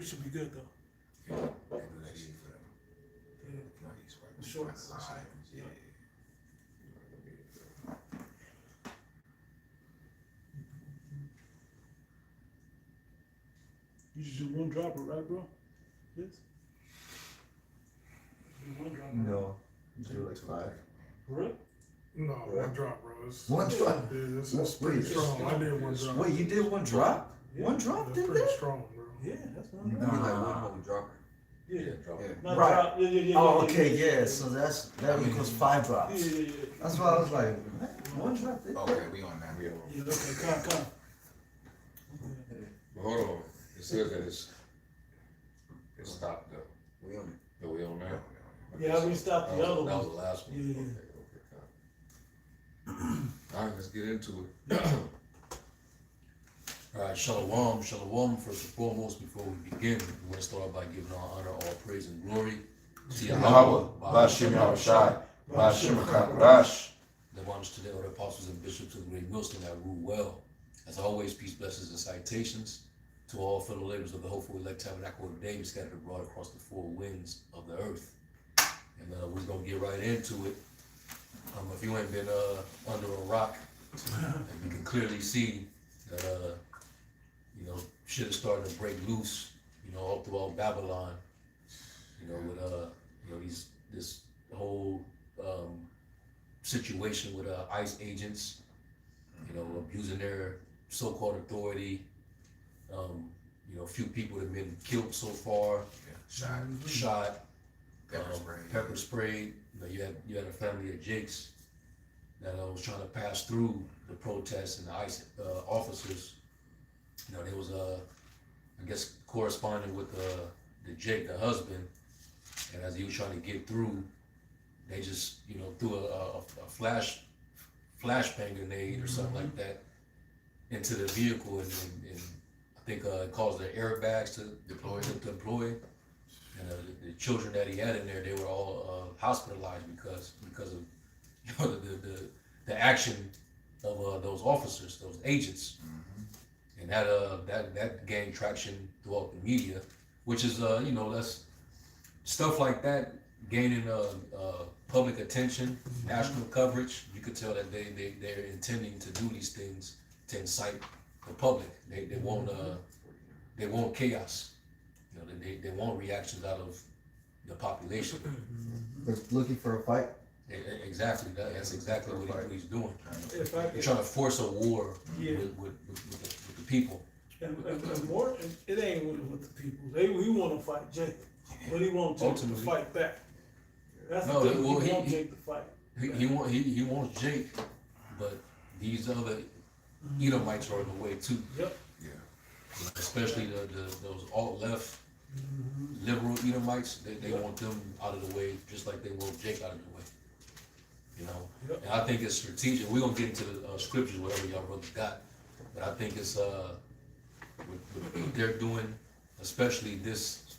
we should be good though. Yeah, they do that shit for them. Yeah. You know, these white Sure. people lie. Yeah. You just do one dropper, right, bro? Yes. Do one dropper. No, you do like 5. For real? No, one drop, bro. It's, One drop? Yeah, it's pretty Wait, strong. I did one drop. Wait, you did one drop? Yeah. One drop It's did pretty that? strong, bro. Yeah, that's one No. drop. You like one whole dropper. Yeah. Drop. Yeah. Not Right. drop. Yeah. Oh, okay, yeah. So that equals 5 drops. Yeah. That's why I was like, one drop did that? Okay, we on that. Yeah, okay, come. But hold on, it says that it's stopped though. We on it. No, we on that? Yeah, we stopped the That was- other That was one. the last one. Yeah. Okay. All right, let's get into it. All right, shalom, first and foremost, before we begin, we want to start off by giving all honor, all praise and glory to Yahweh, Bashim Yahushai, Bashim Kakadash. the ones to the other apostles and bishops of the great millstone that rule well. As always, peace, blessings, and citations to all fellow laborers of the hopeful elect tabernacle of David scattered abroad across the 4 winds of the earth. And we're going to get right into it. If you ain't been under a rock, you can clearly see that, shit is starting to break loose, all throughout Babylon, with, this whole situation with ICE agents, abusing their so-called authority. A few people have been killed so far, shot, pepper sprayed. You had a family of Jakes that was trying to pass through the protests, and the ICE officers, there was I guess corresponding with the Jake, the husband, and as he was trying to get through, they just threw a flashbang grenade or something like that into the vehicle, and I think it caused the airbags to deploy. And the children that he had in there, they were all hospitalized because of the action of those officers, those agents, and that gained traction throughout the media, which is that's stuff like that gaining public attention, national coverage. You could tell that they're intending to do these things to incite the public. They want chaos. They want reactions out of the population. They're looking for a fight. Exactly. That's exactly what he's doing. If I They're could, trying to force a war Yeah. with the people. and more, it ain't with the people. We want to fight Jacob, but he want Jacob to Ultimately. fight back. That's No, the thing. well, He want he- Jacob to fight. He wants Jake, but these other Edomites are in the way too. Yep. Especially those alt-left liberal Edomites, they want them out of the way just like they want Jake out of the way. Yep. And I think it's strategic. We're gonna get into the scriptures, whatever y'all brothers got, but I think it's what they're doing, especially this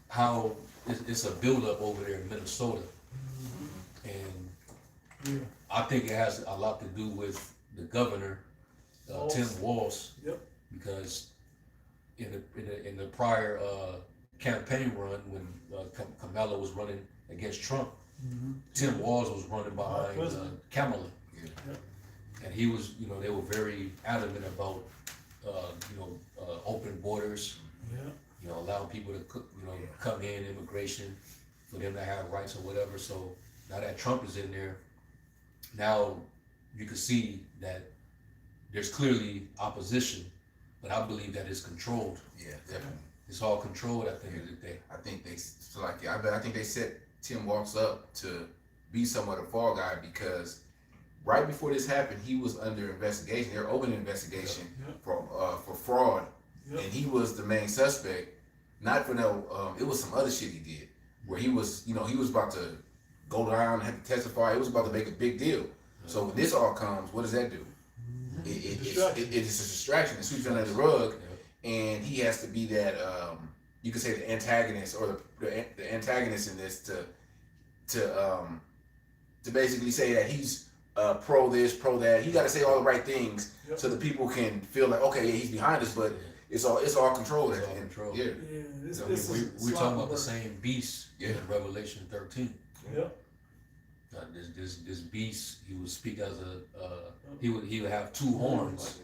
how it's a buildup over there in Minnesota, and Yeah. I think it has a lot to do with the governor, Walz. Tim Walz, Yep. because in the prior campaign run when Kamala was running against Trump, Tim Walz was running behind President. Kamala, and he was, they were very adamant about, open borders, Yeah. allowing people to, come in, immigration, for them to have rights or whatever. So now that Trump is in there, now you can see that there's clearly opposition, but I believe that it's controlled. Yeah, definitely. It's all controlled at the end of the day. I think I think they set Tim Walz up to be somewhat a fall guy, because right before this happened, he was under investigation. They were open investigation for fraud, Yep. and he was the main suspect. Not for no, it was some other shit he did where he was, he was about to go down and have to testify. It was about to make a big deal. So when this all comes, what does that do? It's a distraction. It sweeps under the rug, and he has to be that, you could say the antagonist, or the antagonist in this to basically say that he's pro this, pro that. He got to say all the right things so the people can feel like, okay, yeah, he's behind us, but it's all controlled. It's all And- controlled. Yeah. Yeah, this, I mean, this is we're talking about the sloppy same beast Yeah. in Revelation 13. work. This beast, he would speak as he would have two horns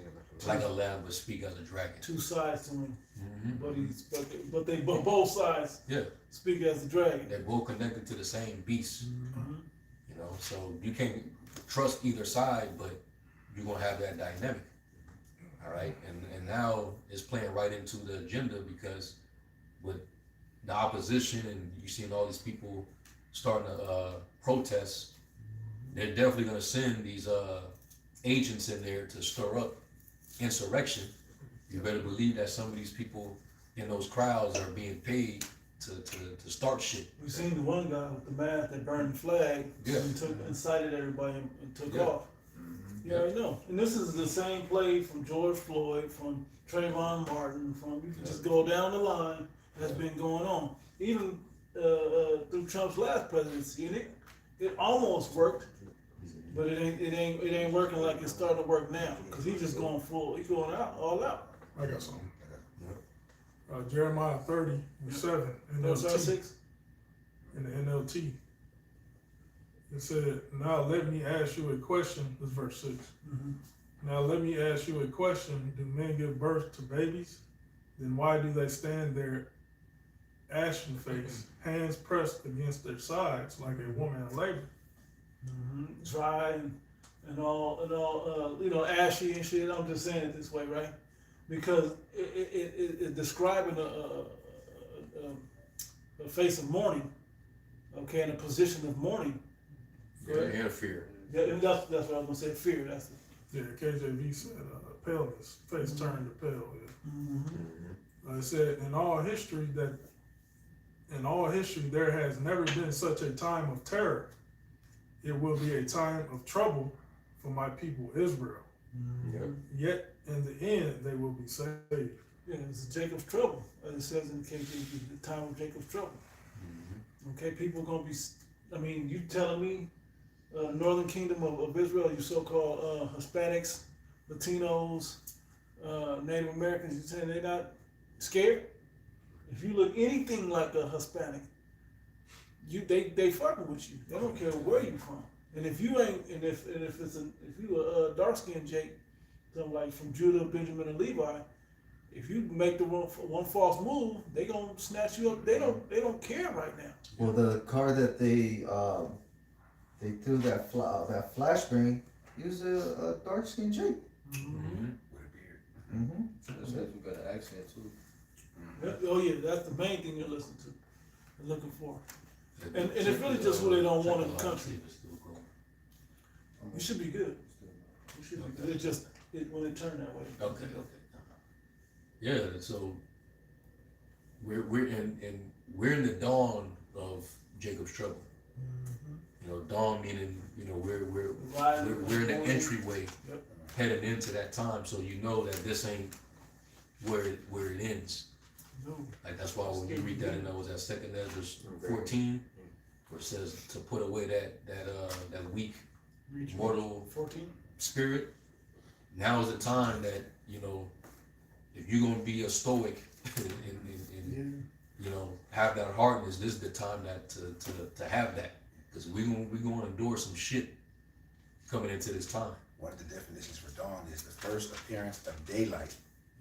like a lamb, but speak as a dragon. Yeah, two sides to him, Mhm. but they both sides Yeah, speak as the dragon. they're both connected to the same beast. Mhm. You know, so you can't trust either side, but you're gonna have that dynamic. All right, and now it's playing right into the agenda because with the opposition and you seeing all these people starting to protest, they're definitely gonna send these agents in there to stir up insurrection. You better believe that some of these people in those crowds are being paid to start shit. We seen the one guy with the mask that burned the flag Yeah. and incited everybody and took Yeah. off. You already know. And this is the same play from George Floyd, from Trayvon Martin, from you can just go down the line that's been going on. Even through Trump's last presidency, and it almost worked, but it ain't working like it's starting to work now. Cause he's just going full, he's going out, all out. I got something. Jeremiah 30:7 That's our NLT. 6. In the NLT. It said, now let me ask you a question. This is verse 6. Now let me ask you a question. Do men give birth to babies? Then why do they stand there ashen face, hands pressed against their sides like a woman in labor? Dry and all, you know, ashy and shit. I'm just saying it this way, right? Because it describing a face of mourning, okay, and a position of mourning. Yeah, and fear. Yeah, and that's what I was gonna say. Fear. That's it. Yeah, KJV said paleness, face turned to pale. Yeah. It said in all history there has never been such a time of terror. It will be a time of trouble for my people Israel. Yet in the end they will be saved. Yeah, it's Jacob's trouble, as it says in the KJV, the time of Jacob's trouble. Okay, people gonna be. I mean, you telling me, Northern Kingdom of Israel, you so-called Hispanics, Latinos, Native Americans, you saying they're not scared? If you look anything like a Hispanic, they fucking with you. They don't care where you from. And if you ain't, and if you a dark skinned Jake, something like from Judah, Benjamin, and Levi, if you make the one false move, they gonna snatch you up. They don't care right now. Well, the car that they threw that flashbang, he was a dark skinned Jeep. With a beard. Mm-hmm. Says we got an accent too. Oh yeah, that's the main thing you're listening to, and looking for. And it's really just what they don't want in the country. You should be good. You should be good. It just when it turned that way. Okay. Yeah, so we're in the dawn of Jacob's trouble. You know, dawn meaning, you know, we're in the entryway Yep. heading into that time, so you know that this ain't where it ends. No. Like that's why when you read that in was that 2nd Ezra 14, where it says to put away that weak mortal 14. spirit. Now is the time that, you know, if you're gonna be a stoic and you know have that hardness, this is the time that to have that, because we're gonna endure some shit coming into this time. One of the definitions for dawn is the first appearance of daylight.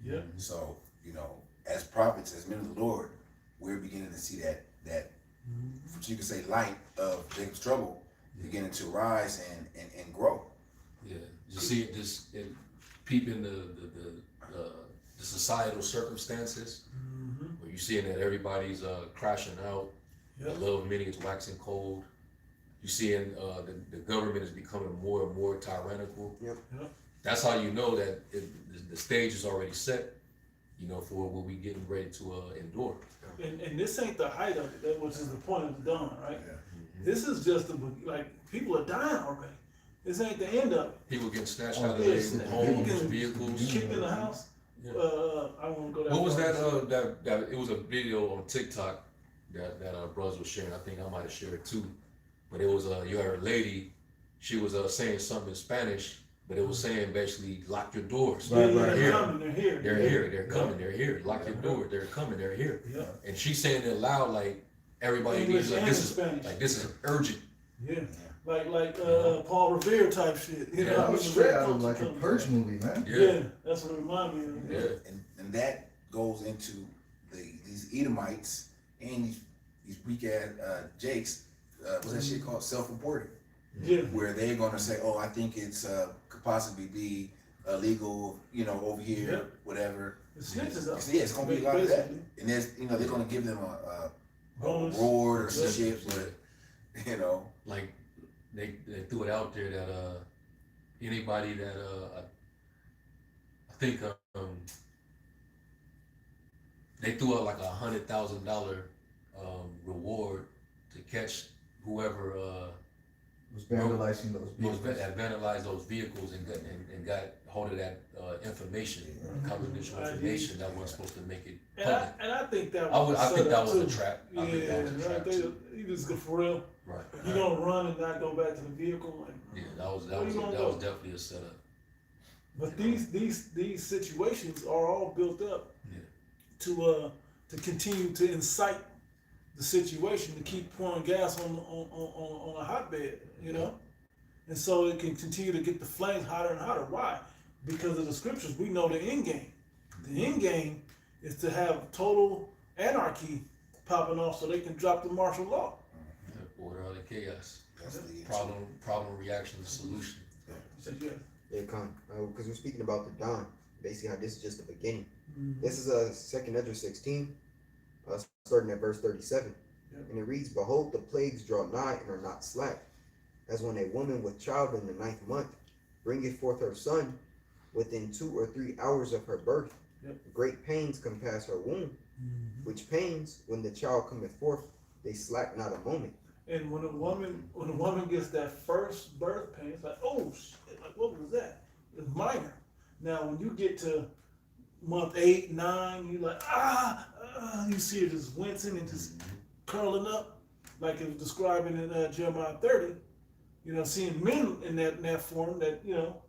Yeah. So, you know, as prophets, as men of the Lord, we're beginning to see that what you could say light of Jacob's trouble beginning to rise and grow. Yeah, you see it just peeping the societal circumstances, where you seeing that everybody's crashing out, the love of many is waxing cold. You seeing the government is becoming more and more tyrannical. Yep. That's how you know that the stage is already set, you know, for what we getting ready to endure. And this ain't the height of it, which is the point of the dawn, right? This is just like people are dying already. This ain't the end of it. People getting snatched out of Yeah, their homes, getting vehicles. kicked in the house. Yeah. I won't go that What was far. that? It was a video on TikTok that brothers was sharing. I think I might have shared it too. But it was you heard a lady. She was saying something in Spanish, but it was saying basically lock your doors. Right, Yeah, right, they're here. coming, they're here. They're here, they're coming, they're here. Lock your door, they're coming, they're here. Yeah, And she's saying it loud like everybody English needs like and this is Spanish. like this is urgent. yeah. Like Paul Revere type shit. You Yeah, know, That I was mean, straight the out of culture like a comes Purge back. movie, man. Yeah, that's what it reminded me of. Yeah. And that goes into these Edomites and these weak ass Jakes. What's that shit called? Self-reported. Yeah. Where they're gonna say, "Oh, I think it's could possibly be illegal, you know, over here, Yep. whatever." The snitches up. Yeah, it's gonna be a lot of that. Basically. And there's, you know, they're gonna give them a Bonus. reward or some Yeah. shit, but you know, Like they threw it out there that anybody that I think they threw out like $100,000 reward to catch whoever Was vandalizing those vehicles. that vandalized those vehicles and got hold of that information, confidential information that wasn't supposed to make it public. And I think that I was think set that up was a too. trap. I Yeah, think that was a right. trap They, too. you just go for real. Right. You don't run and not go back to the vehicle. Like, Yeah, that was Where you gonna that go? was definitely a setup. But these situations are all built up Yeah. to continue to incite the situation, to keep pouring gas on a hotbed, you know, and so it can continue to get the flames hotter and hotter. Why? Because of the scriptures, we know the end game. The end game is to have total anarchy popping off, so they can drop the martial law. Order out of chaos. that's the Problem, reaction, solution. Yeah. Yeah, come. Because we're speaking about the dawn. Basically, how this is just the beginning. Mhm. This is 2 Ezra 16, starting at verse 37. Yep. And it reads, "Behold, the plagues draw nigh and are not slack, as when a woman with child in the 9th month bringeth forth her son within 2 or 3 hours of her birth. Yep. Great pains compass her womb, Mhm. which pains, when the child cometh forth, they slack not a moment." And when a woman gets that first birth pain, it's like, oh shit, like what was that? It's minor. Now when you get to month 8, 9, you like you see her just wincing and just curling up, like it was describing in Jeremiah 30. You know, seeing men in that form, that you know,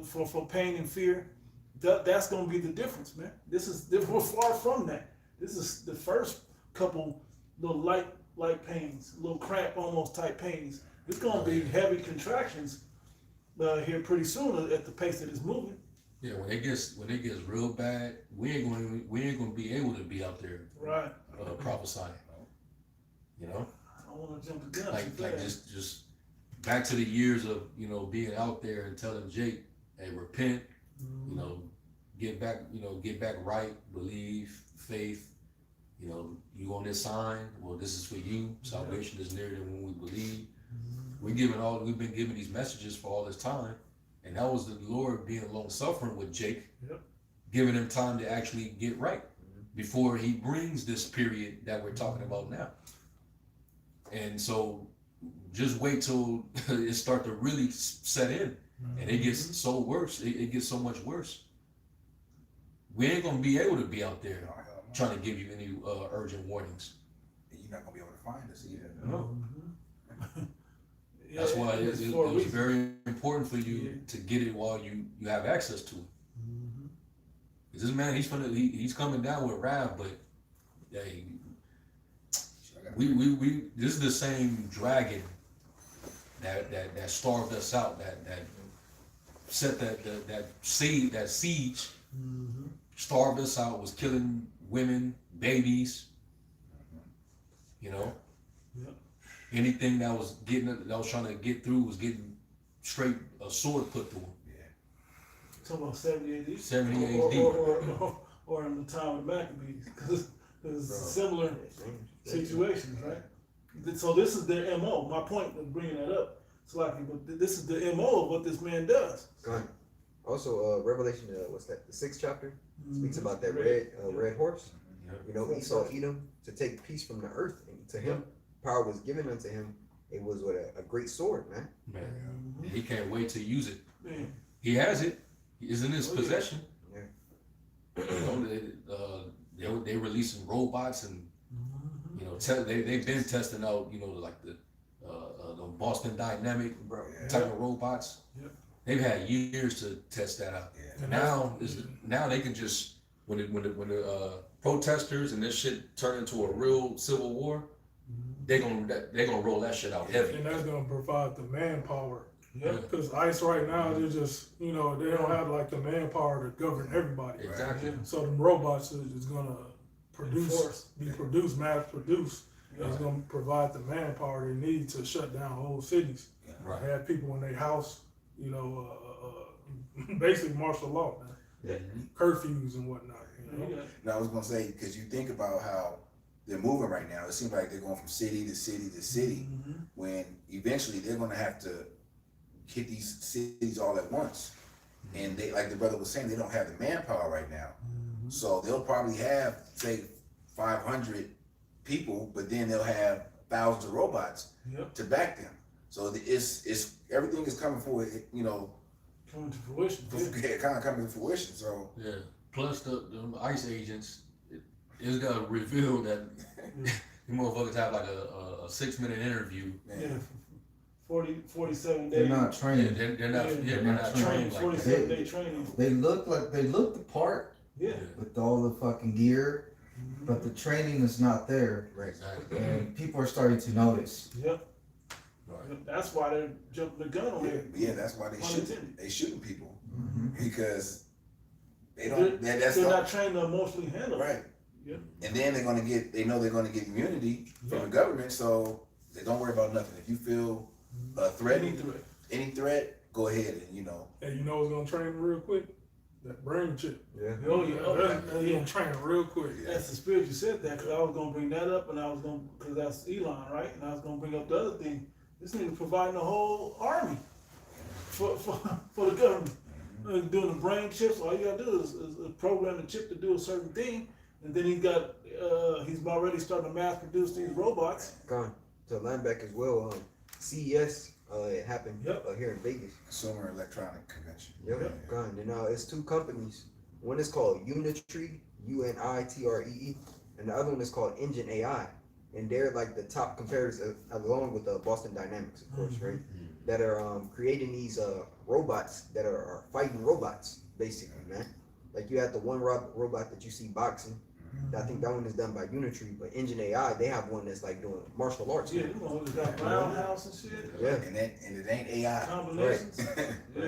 for pain and fear. That's gonna be the difference, man. We're far from that. This is the first couple little light pains, little cramp almost type pains. It's gonna be heavy contractions here pretty soon at the pace that it's moving. Yeah, when it gets real bad, we ain't gonna be able to be out there Right. prophesying. You know, I don't want to jump the gun. like too fast. just back to the years of being out there and telling Jake, hey, repent. You know, get back right, believe, faith. You know, you on this sign. Well, this is for you. Salvation is nearer than when we believe. We've been giving these messages for all this time, and that was the Lord being long suffering with Jake, giving him time to actually get right before he brings this period that we're talking about now. And so, just wait till it start to really set in, and it gets so worse. It gets so much worse. We ain't gonna be able to be out there trying to give you any urgent warnings. you're not gonna be able to find us either. No. Yeah, That's why it's it for a was reason. very important for you to get it while you have access to it. 'Cause this man, he's coming down with wrath, but hey, we this is the same dragon that starved us out, that set that siege, starved us out, was killing women, babies, anything that was trying to get through was getting straight a sword put through him. Talking about 70 AD. 70 AD. Or in the time of the Maccabees, because it's similar situations, right? So this is their MO. My point of bringing that up, Slaki, but this is the MO of what this man does. Gone. Also, Revelation, what's that? The 6th chapter speaks about that red horse. You know, Esau Edom to take peace from the earth, and to him power was given unto him. It was with a great sword, man. Man, he can't wait to use it. Man. He has it. It's in his possession. Yeah. They releasing robots, and they've been testing out like the Boston Dynamic type of robots. they've had years to test that out. Yeah. Now they can just when the protesters and this shit turn into a real civil war, they're gonna roll that shit out heavy. And that's gonna provide the manpower. Yeah. Because ICE right now, they're just, you know, they don't have like the manpower to govern everybody. Exactly. So them robots is gonna Enforce. mass produced. It's gonna provide the manpower they need to shut down whole cities. Right. Have people in their house, you know, basic martial law, man. Curfews and whatnot. You know? Now I was gonna say, because you think about how they're moving right now, it seems like they're going from city to city to city, when eventually they're gonna have to hit these cities all at once. And they, like the brother was saying, they don't have the manpower right now. So they'll probably have, say, 500 people, but then they'll have thousands of robots to back them. So it's everything is coming forward, you know, Coming to fruition. kind of coming to fruition. So Yeah. Plus the ICE agents, it's gonna reveal that you motherfuckers have like a 6-minute interview. Yeah. 47 days. They're not Yeah, trained. they're not. Yeah, Yeah, they're not trained like that. 47 day training. They look the part Yeah. with all the fucking gear, but the training is not there, Right. Exactly. and people are starting to notice. Yep. Right. That's why they're jumping the gun on it. yeah, that's why Unintended. they shooting people, Mm-hmm. because they They're, don't. That's they're all, not trained to emotionally handle it. right. Yeah. And then they know they're gonna get immunity from Yeah. the government, so they don't worry about nothing. If you feel threatened, any threat, go ahead and And you know what's gonna train real quick? That brain chip. Yeah. Oh yeah. That's gonna train real quick. That's the spirit you said that, because I was gonna bring that up, and because that's Elon, right? And I was gonna bring up the other thing. This nigga providing a whole army for the government. Doing the brain chips, all you gotta do is program the chip to do a certain thing, and then he's already starting to mass produce these robots. Gone to Lineback as well. CES, it happened here in Vegas. Consumer Electronic Convention. Yep, gone. And it's two companies. One is called Unitree, UNITREE, and the other one is called Engine AI. And they're like the top competitors, along with Boston Dynamics, of course, right? That are creating these robots that are fighting robots, basically, man. Like you have the one robot that you see boxing. I think that one is done by Unitree, but Engine AI, they have one that's like doing martial arts. Yeah, you know, it's got roundhouse and shit. Yeah. And it ain't AI. Combinations. Yeah.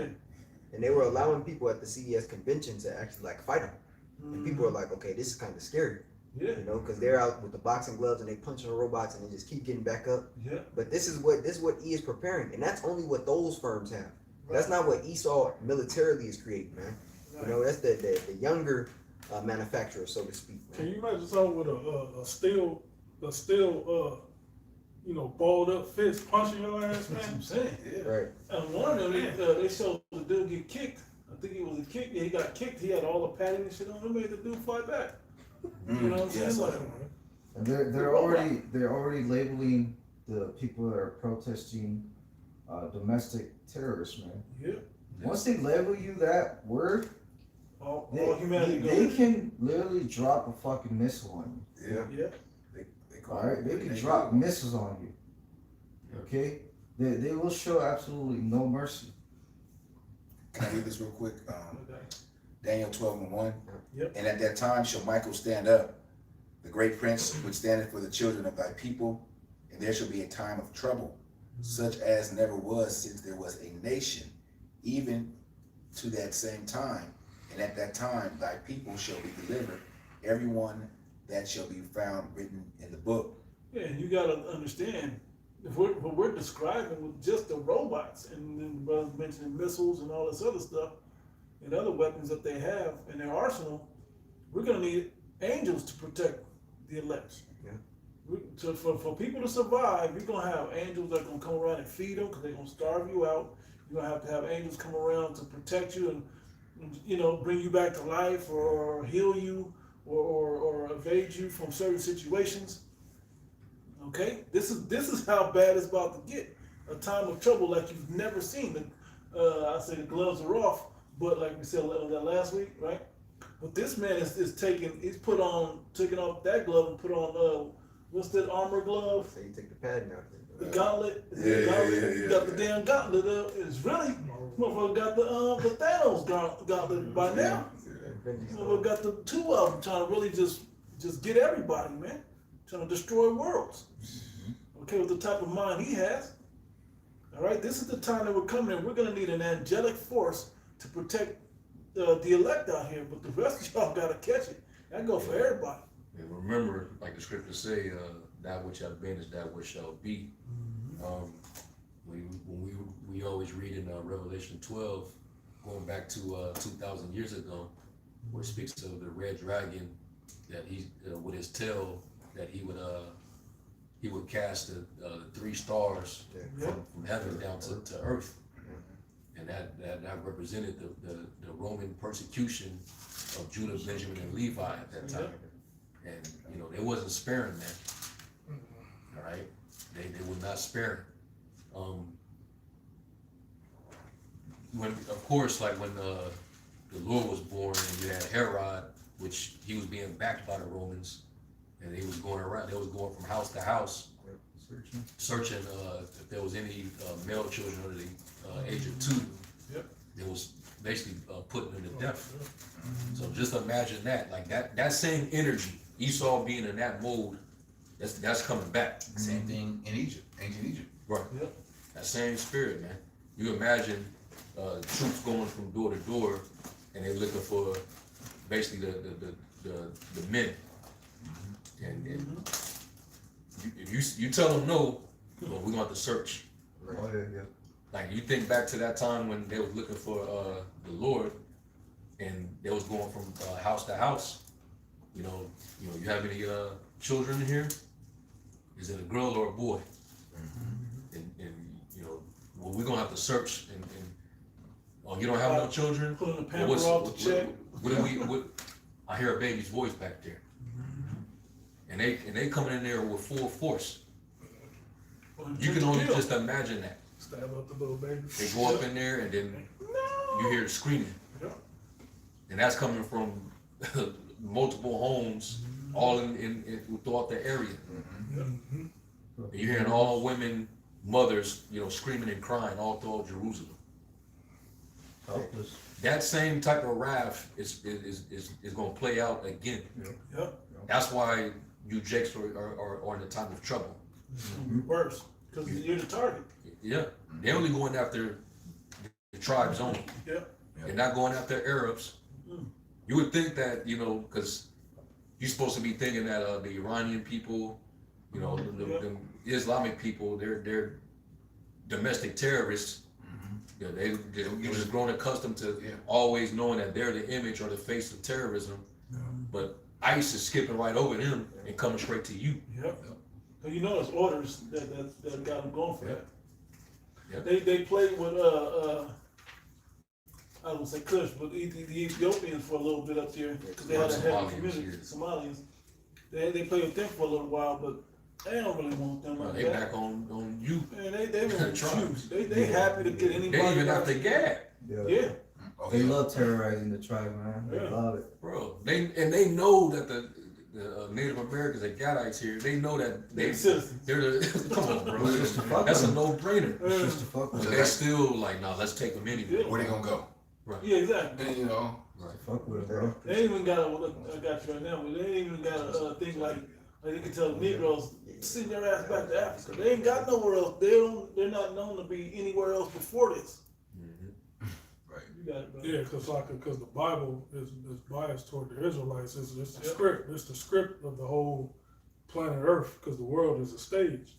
And they were allowing people at the CES convention to actually like fight them. And people are like, okay, this is kind of scary. Yeah. You know, because they're out with the boxing gloves and they punching the robots and they just keep getting back up. Yeah. But this is what E is preparing, and that's only what those firms have. That's not what ESOL militarily is creating, man. You know, that's the younger manufacturer, so to speak. Can Man. you imagine someone with a steel, you know, balled up fist punching your ass, That's what I'm man? saying. Yeah. Right. And one of them, they showed the dude get kicked. I think it was a kick. Yeah, he got kicked. He had all the padding and shit on. They made the dude fight back. You know what I'm saying? Yes, Like, And they're already labeling the people that are protesting domestic terrorists, man. yeah. Once they label you that word, All they humanity they goes. can literally drop a fucking missile on you. Yeah. Yeah. They call All right, it they what can drop missiles on you. Okay, they will show absolutely no mercy. Can I read this real quick? Okay. Daniel 12:1. Yep. And at that time shall Michael stand up, the great prince which standeth for the children of thy people, and there shall be a time of trouble, such as never was since there was a nation, even to that same time. And at that time thy people shall be delivered, everyone that shall be found written in the book. Yeah, and you gotta understand, if what we're describing with just the robots, and then the brother mentioning missiles and all this other stuff, and other weapons that they have in their arsenal, we're gonna need angels to protect the elect. Yeah. For people to survive, you're gonna have angels that are gonna come around and feed them, because they're gonna starve you out. You're gonna have to have angels come around to protect you and you know, bring you back to life, or heal you, or evade you from certain situations. Okay, this is how bad it's about to get. A time of trouble like you've never seen. I say the gloves are off, but like we said that last week, right? But this man is taking off that glove and put on what's that armor glove? So you take the padding out. The gauntlet. Yeah. You got the damn gauntlet. It's really, motherfucker got the Thanos gauntlet by now. Motherfucker got the two of them trying to really just get everybody, man. Trying to destroy worlds. Okay, with the type of mind he has. All right, this is the time that we're coming in. We're gonna need an angelic force to protect the elect out here, but the rest of y'all gotta catch it. That go for everybody. And remember, like the scriptures say, that which have been is that which shall be. We always read in Revelation 12, going back to 2,000 years ago, where it speaks of the red dragon, that he with his tail, that he would cast the 3 stars from heaven down to earth, and that represented the Roman persecution of Judah, Benjamin, and Levi at that time. And you know, they wasn't sparing, man. All right, they were not sparing. When, of course, like when the Lord was born, and you had Herod, which he was being backed by the Romans, and they was going around. They was going from house to house, searching if there was any male children under the age of 2. It was basically putting them to death. So just imagine that, like that same energy, Esau being in that mode, that's coming back. Same thing in Egypt, ancient Egypt. Right. That same spirit, man. You imagine troops going from door to door, and they're looking for basically the men. And if you tell them no, well, we're gonna have to search. Oh, yeah. Like you think back to that time when they was looking for the Lord, and they was going from house to house. You know, you have any children in here? Is it a girl or a boy? And you know, well, we're gonna have to search. And oh, you don't have no children? Pulling the Well, pamper off the check. What I hear a baby's voice back there, and they coming in there with full force. You can only just imagine that. Stab up the little baby. They go up in there, and then you hear screaming, and that's coming from multiple homes, all in throughout the area. And you're hearing all women, mothers, screaming and crying all throughout Jerusalem. Helpless. That same type of wrath is going to play out again. That's why you Jakes are in the time of trouble. Worse, because you're the target. Yeah, they're only going after the tribes only. They're not going after Arabs. You would think that, because you're supposed to be thinking that the Iranian people, the Islamic people, they're domestic terrorists. You're just grown accustomed to always knowing that they're the image or the face of terrorism. But ICE is skipping right over them and coming straight to you. So there's orders that got them going for that. Yep. They played with I don't say Kush, but the Ethiopians for a little bit up there because they had a heavy community. Somalians. They played with them for a little while, but they don't really want them like They that. back on you. Man, they want troops. They happy to get anybody. They even after Gad. Yeah. They love terrorizing the tribe, man. They love it. Bro, they know that the Native Americans, the Gadites here, they know that They're citizens. they're the come on, bro. That's a no-brainer. It's just a fuck But with they it. still like, nah, let's take them anyway. Where they gonna go? Yeah, exactly. And, Fuck with it, bro. They ain't even got I got you right now, but they ain't even got a thing like they can tell the Negroes send your ass back to Africa. They ain't got nowhere else. They're not known to be anywhere else before this. right. You got it, bro. Yeah, because the Bible is biased toward the Israelites. It's the script. It's the script of the whole planet Earth, because the world is a stage.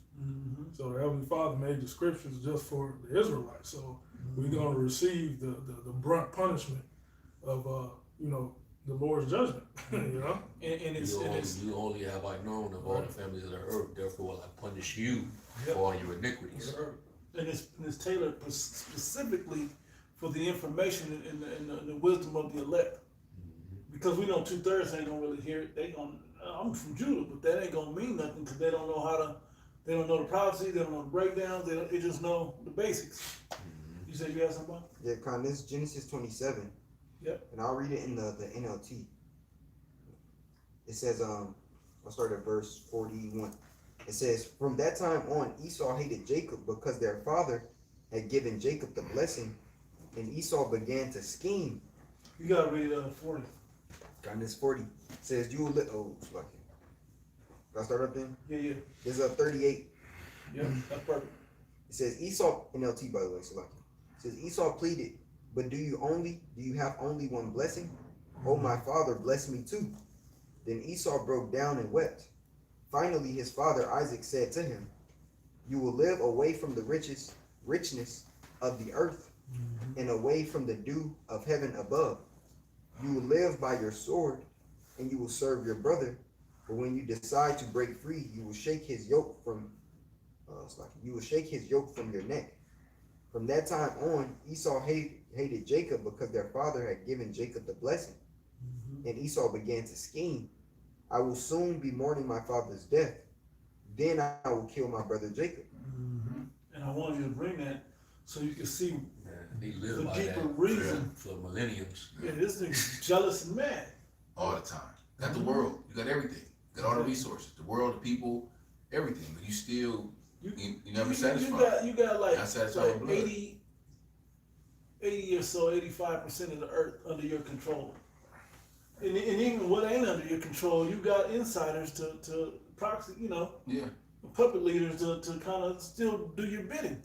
So the Heavenly Father made the scriptures just for the Israelites. So we're gonna receive the brunt punishment of the Lord's judgment. And it's You only have I known of all the families of the earth, therefore will I punish you for all your iniquities. and it's tailored specifically for the information and the wisdom of the elect. Because we know 2/3 ain't gonna really hear it. I'm from Judah, but that ain't gonna mean nothing because they don't know they don't know the prophecy, they don't know the breakdowns, they just know the basics. You said you had something? Yeah, Con, this is Genesis 27. Yep. And I'll read it in the NLT. It says, I'll start at verse 41. It says, from that time on, Esau hated Jacob because their father had given Jacob the blessing, and Esau began to scheme. You gotta read 40. On this 40, it says, you will live. Oh, it's lucky. Can I start up then? Yeah. There's a 38. Yeah, that's perfect. It says, Esau, NLT by the way, so lucky. It says, Esau pleaded, but do you have only one blessing? Oh, my father, bless me too. Then Esau broke down and wept. Finally, his father Isaac said to him, you will live away from the richness of the earth and away from the dew of heaven above. You will live by your sword and you will serve your brother. But when you decide to break free, you will shake his yoke from your neck. From that time on, Esau hated Jacob because their father had given Jacob the blessing. And Esau began to scheme. I will soon be mourning my father's death. Then I will kill my brother Jacob. And I wanted you to bring that so you can see He the lived by deeper that reason. for millenniums. Yeah, this nigga's jealous and mad. All the time. Got the world. You got everything. Got all the resources. The world, the people, everything. But you still, you never satisfied. You got like, Not satisfied with blood. 80 or so, 85% of the earth under your control. And even what ain't under your control, you got insiders to proxy, Yeah. puppet leaders to kind of still do your bidding.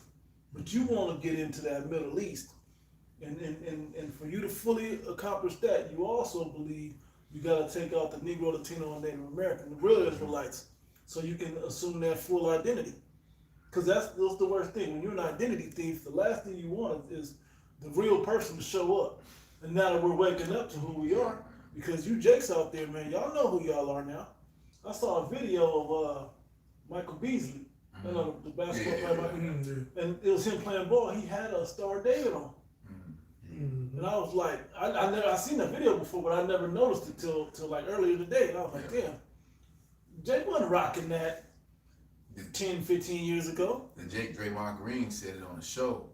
But you want to get into that Middle East. And for you to fully accomplish that, you also believe you got to take out the Negro, Latino, and Native American, the real Israelites, so you can assume their full identity. Because that's the worst thing. When you're an identity thief, the last thing you want is the real person to show up. And now that we're waking up to who we are, because you Jakes out there, man, y'all know who y'all are now. I saw a video of Michael Beasley, the basketball player, Michael, and it was him playing ball. He had a Star David on. And I was like, I seen that video before, but I never noticed it till like earlier today. And I was like, damn, Jake wasn't rocking that 10, 15 years ago. And Jake Draymond Green said it on the show.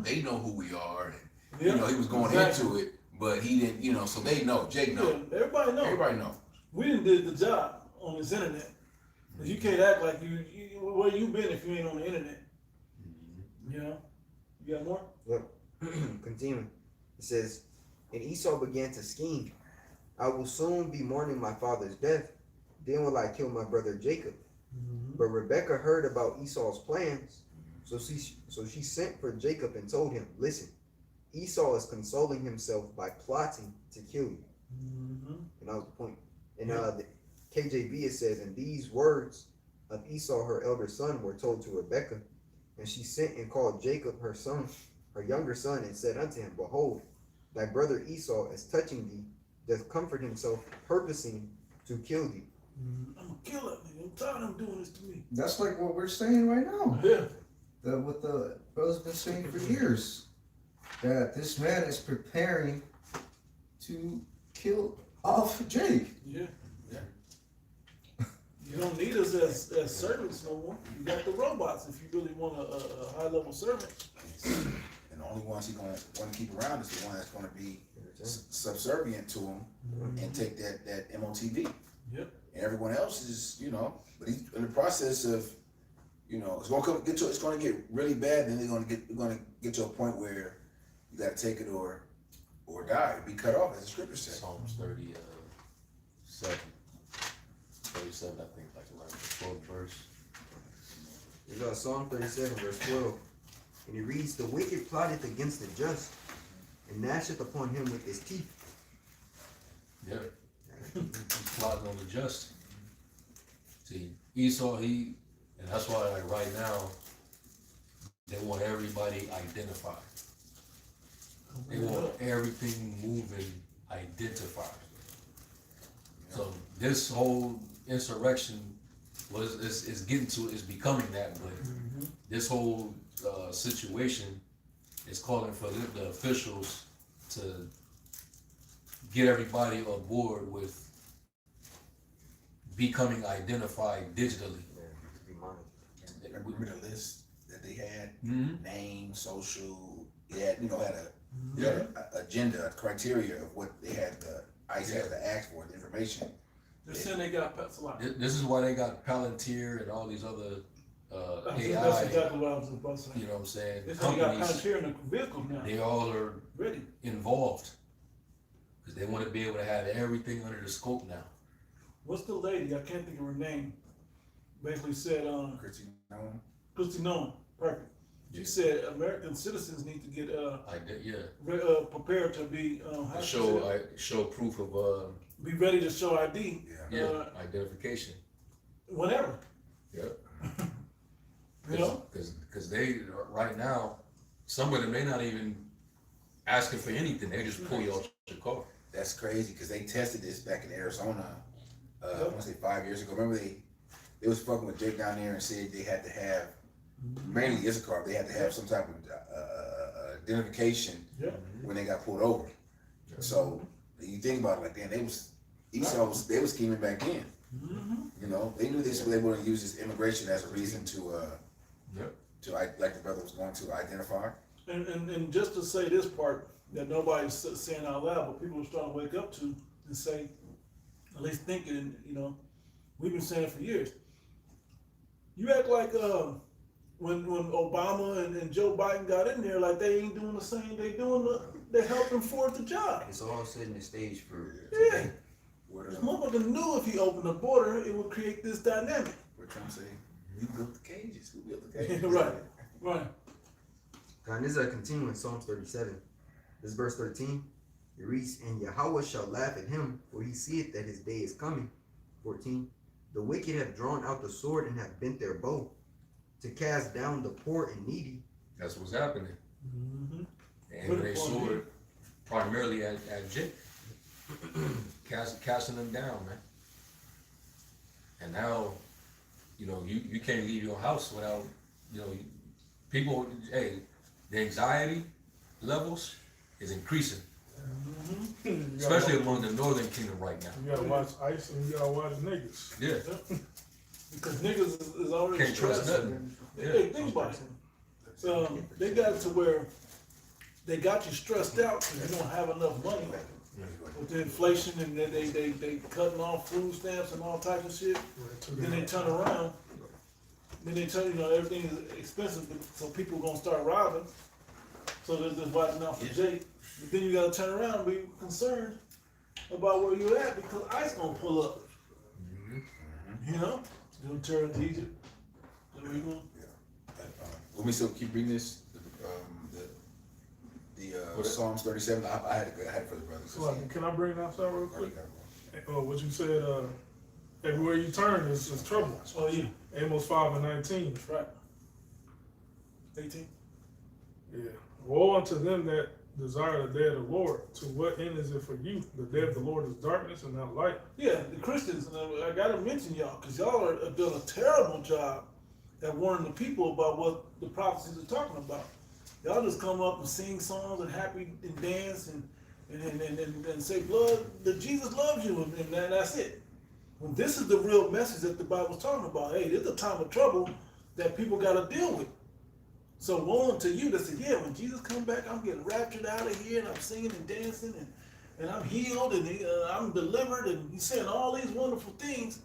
They know who we are, and he was going into it, but he didn't. So they know. Jake know. Yeah, everybody know. Everybody know. We didn't did the job on this internet. You can't act like you where you been if you ain't on the internet. You got more? Look, continuing. It says, and Esau began to scheme. I will soon be mourning my father's death. Then will I kill my brother Jacob. But Rebekah heard about Esau's plans. So she sent for Jacob and told him, listen, Esau is consoling himself by plotting to kill you. And that was the point. And the KJV, it says, and these words of Esau, her elder son, were told to Rebekah. And she sent and called Jacob, her son, her younger son, and said unto him, behold, thy brother Esau is touching thee, doth comfort himself, purposing to kill thee. I'm gonna kill that nigga. I'm tired of him doing this to me. That's like what we're saying right now. Yeah. What the brother's been saying for years. That this man is preparing to kill off Jake. Yeah. You don't need us as servants no more. You got the robots if you really want a high level servant. And the only ones he's going to want to keep around is the one that's going to be subservient to him and take that MOTV. Yep. And everyone else is, but he's in the process of, it's going to get really bad. Then we're going to get to a point where you got to take it or die, be cut off, as the scripture says. Psalms 37, I think, like around the 12th verse. We got Psalm 37, verse 12. And he reads, the wicked plotteth against the just, and gnasheth upon him with his teeth. Yeah. Plotting on the just. See, Esau, and that's why, like, right now, they want everybody identified. They want everything moving identified. So this whole insurrection is becoming that, but this whole situation is calling for the officials to get everybody on board with becoming identified digitally. Remember the list that they had? Name, social. Had a agenda, a criteria of what they had. ICE had to ask for the information. They're saying they got pets a lot. This is why they got Palantir and all these other That's AI. exactly what I was about to say. You know what I'm saying? They say they got Companies, Palantir in the vehicles now. they all are Ready. involved because they want to be able to have everything under the scope now. What's the lady? I can't think of her name. Basically said, Christy, no? Christy Nolan. Perfect. She said American citizens need to get prepared to be how she said it? Show proof of Be ready to show ID. identification. Whenever. Yep. You know? Because they right now, some of them may not even asking for anything. They just pull you off your car. That's crazy because they tested this back in Arizona. I want to say 5 years ago. Remember they was fucking with Jake down there and said they had to have mainly Issachar. They had to have some type of identification when they got pulled over. So you think about it like that, they was scheming back in. You know, they knew this, they wouldn't use this immigration as a reason to like the brother was going to identify. And just to say this part that nobody's saying out loud, but people are starting to wake up to and say, at least thinking, you know, we've been saying it for years. You act like when Obama and Joe Biden got in there, like they ain't doing the same. They're helping forward the job. It's all setting the stage for Yeah. today. This motherfucker knew if he opened the border, it would create this dynamic. What Trump say? You built the cages. Who built the cages? Right. And this is a continuing Psalms 37. This is verse 13. It reads, and Yahweh shall laugh at him, for he seeth that his day is coming. 14. The wicked have drawn out the sword and have bent their bow to cast down the poor and needy. That's what's happening. Mm-hmm. And they sword primarily at Jake, casting them down, man. And now, you know, you can't leave your house without, you know, people. Hey, the anxiety levels is increasing, especially among the Northern Kingdom right now. You gotta watch ICE and you gotta watch niggas. Yeah. Because niggas is already Can't trust stressed. nothing. Hey, think about it. They got it to where they got you stressed out because you don't have enough money with the inflation, and then they cutting off food stamps and all types of shit. Then they turn around. Then they tell you know everything is expensive, so people gonna start robbing. So they're just watching out for Jake. But then you gotta turn around and be concerned about where you're at because ICE gonna pull up. You know, gonna turn to Egypt. Where you going? Let me still keep reading this. Psalms 37. I had it for the brothers. So, can I bring that out real quick? What you said, everywhere you turn is trouble. Oh yeah, Amos 5:19. that's right. 18. Yeah. Woe unto them that desire the day of the Lord. To what end is it for you? The day of the Lord is darkness and not light. Yeah, the Christians. I gotta mention y'all because y'all are doing a terrible job at warning the people about what the prophecies are talking about. Y'all just come up and sing songs and happy and dance and say, blood, that Jesus loves you, and that's it. When this is the real message that the Bible's talking about. Hey, this is a time of trouble that people got to deal with. So woe unto you that say, yeah, when Jesus come back, I'm getting raptured out of here, and I'm singing and dancing, and I'm healed, and I'm delivered, and he's saying all these wonderful things.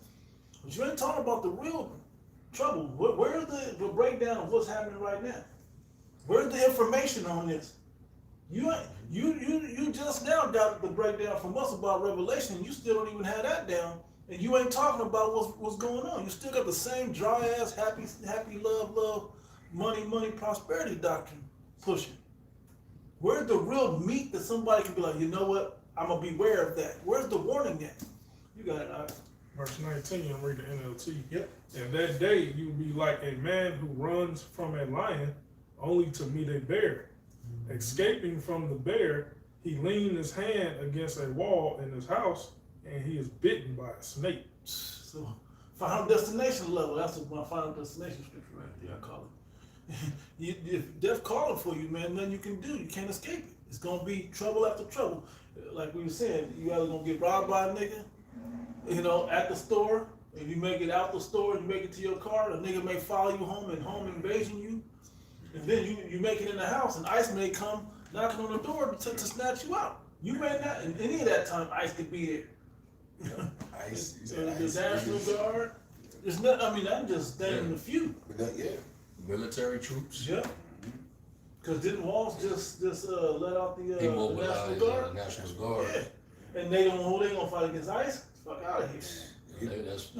But you ain't talking about the real trouble. Where's the breakdown of what's happening right now? Where's the information on this? You just now got the breakdown from us about Revelation, and you still don't even have that down, and you ain't talking about what's going on. You still got the same dry ass happy love, money, prosperity doctrine pushing. Where's the real meat that somebody can be like, you know what? I'm gonna beware of that. Where's the warning at? You got it. Verse 19, I'm reading the NLT. Yep. And that day you will be like a man who runs from a lion only to meet a bear. Escaping from the bear, he leaned his hand against a wall in his house, and he is bitten by a snake. So, final destination level. That's my final destination scripture right there. I call it. If death calling for you, man, nothing you can do. You can't escape it. It's gonna be trouble after trouble. Like we were saying, you either gonna get robbed by a nigga, you know, at the store. If you make it out the store, you make it to your car, a nigga may follow you home and home invasion you. And then you make it in the house, and ICE may come knocking on the door to snatch you out. You may not, in any of that time, ICE could be there. ICE, the National Guard. It's not. I mean, I'm just naming a few. But that, yeah. Military troops. Yeah. Cause didn't Walls just let out the National Immobilized Guard? National Guard. Yeah. And they don't who they gonna fight against ICE? Fuck out of here. That's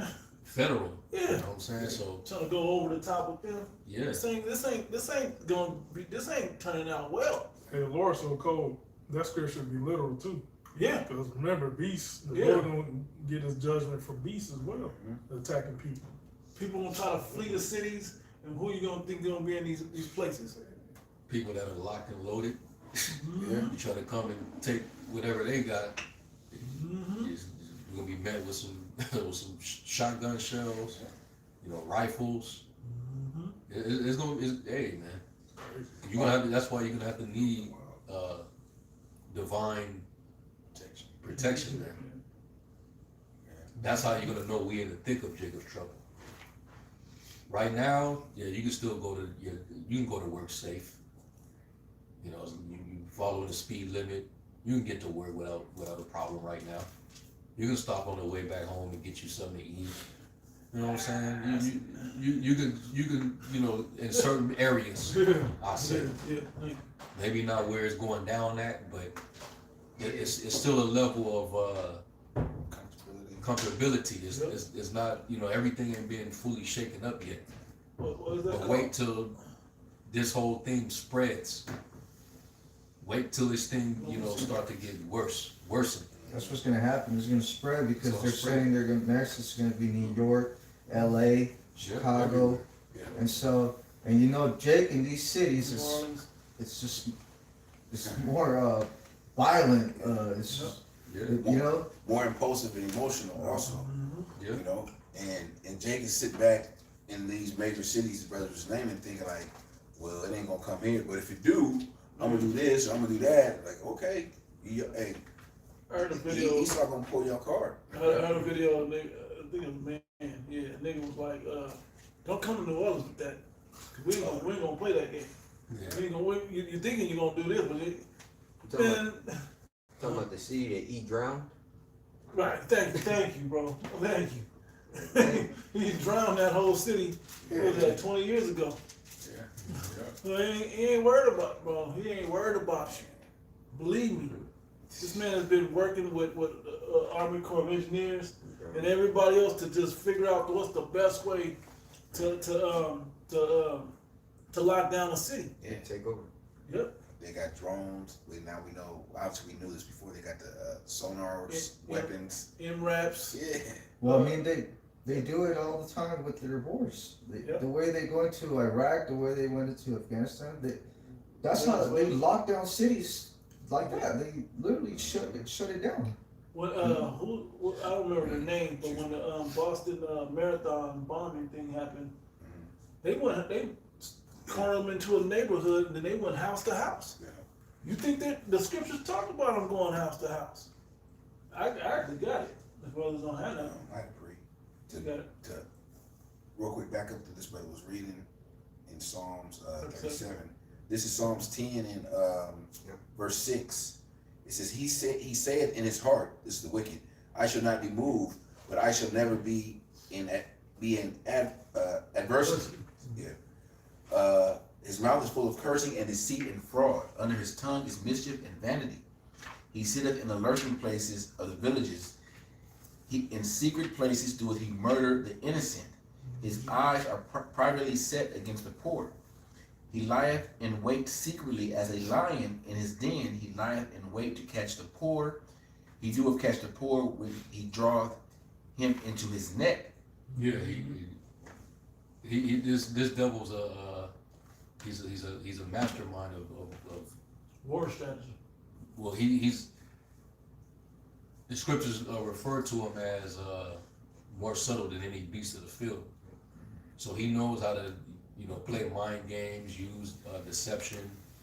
federal. Yeah. You know what I'm saying? So Trying to go over the top of them. yeah. This ain't gonna be. This ain't turning out well. Hey, the Lord's so cold. That scripture should be literal too. Yeah. Because remember, beasts, the Yeah. Lord gonna get his judgment for beasts as well, attacking people. People gonna try to flee the cities, and who you gonna think gonna be in these places? People that are locked and loaded. Mm-hmm. You try to come and take whatever they got. Mm-hmm. You're gonna be met with some with some shotgun shells, rifles. Mm-hmm. It's gonna. Hey man, you're gonna have. That's why you're gonna have to need divine protection, man. That's how you're gonna know we in the thick of Jacob's trouble. Right now, yeah, you can still go to you can go to work safe. You follow the speed limit. You can get to work without a problem right now. You can stop on the way back home and get you something to eat. You know what I'm saying? You can in certain areas. I say Yeah. maybe not where it's going down at, but it's still a level of comfortability. It's not everything ain't being fully shaken up yet. What is that But called? wait till this whole thing spreads. Wait till this thing start to get worsen. That's what's gonna happen. It's gonna spread because It's gonna they're spread. saying they're gonna next. It's gonna be New York, L.A., Chicago, and so Jake in these cities New is Orleans. it's more violent. It's Yeah. More impulsive and emotional also. Mm-hmm. And Jake can sit back in these major cities, his brother was naming, thinking like, well, it ain't gonna come here, but if it do, I'm gonna do this, I'm gonna do that. Like, okay, hey, I heard a video. he's not gonna pull your card. I heard a video. I think it was a man. Yeah, nigga was like, "Don't come to New Orleans with that. 'Cause we ain't gonna play that game. Yeah. We ain't gonna. You thinking you're gonna do this, but Talking about the city that eat drowned. right? Thank you, bro. Thank you. He drowned that whole city. What was that 20 years ago? Yeah. So he ain't worried about, bro. He ain't worried about you. Believe me. This man has been working with Army Corps of Engineers and everybody else to just figure out what's the best way to lock down a city. Yeah. Take over. Yep. They got drones. Now we know. Obviously, we knew this before. They got the sonars, Yeah. weapons. MRAPs. Yeah. well, I mean they do it all the time with their wars. Yeah. The way they go into Iraq, the way they went into Afghanistan, they Venezuela. lock down cities like that. They literally shut it down. When I don't remember the name, but when the Boston Marathon bombing thing happened, they cornered them into a neighborhood and then they went house to house. Yeah. You think that the scriptures talk about them going house to house? I actually got it. The brothers don't have that. I agree. You got it. To real quick back up to this brother was reading in Psalms 37. This is Psalms 10 and verse 6. It says, He said in his heart, this is the wicked, I shall not be moved, but I shall never be in adversity. Yeah. His mouth is full of cursing and deceit and fraud. Under his tongue is mischief and vanity. He sitteth in the lurking places of the villages. He in secret places doeth he murder the innocent. His eyes are privately set against the poor. He lieth in wait secretly as a lion in his den. He lieth in wait to catch the poor. He doeth catch the poor when he draweth him into his net. Yeah, this devil's he's a mastermind of War strategy. well he's the scriptures refer to him as more subtle than any beast of the field. So he knows how to play mind games, use deception,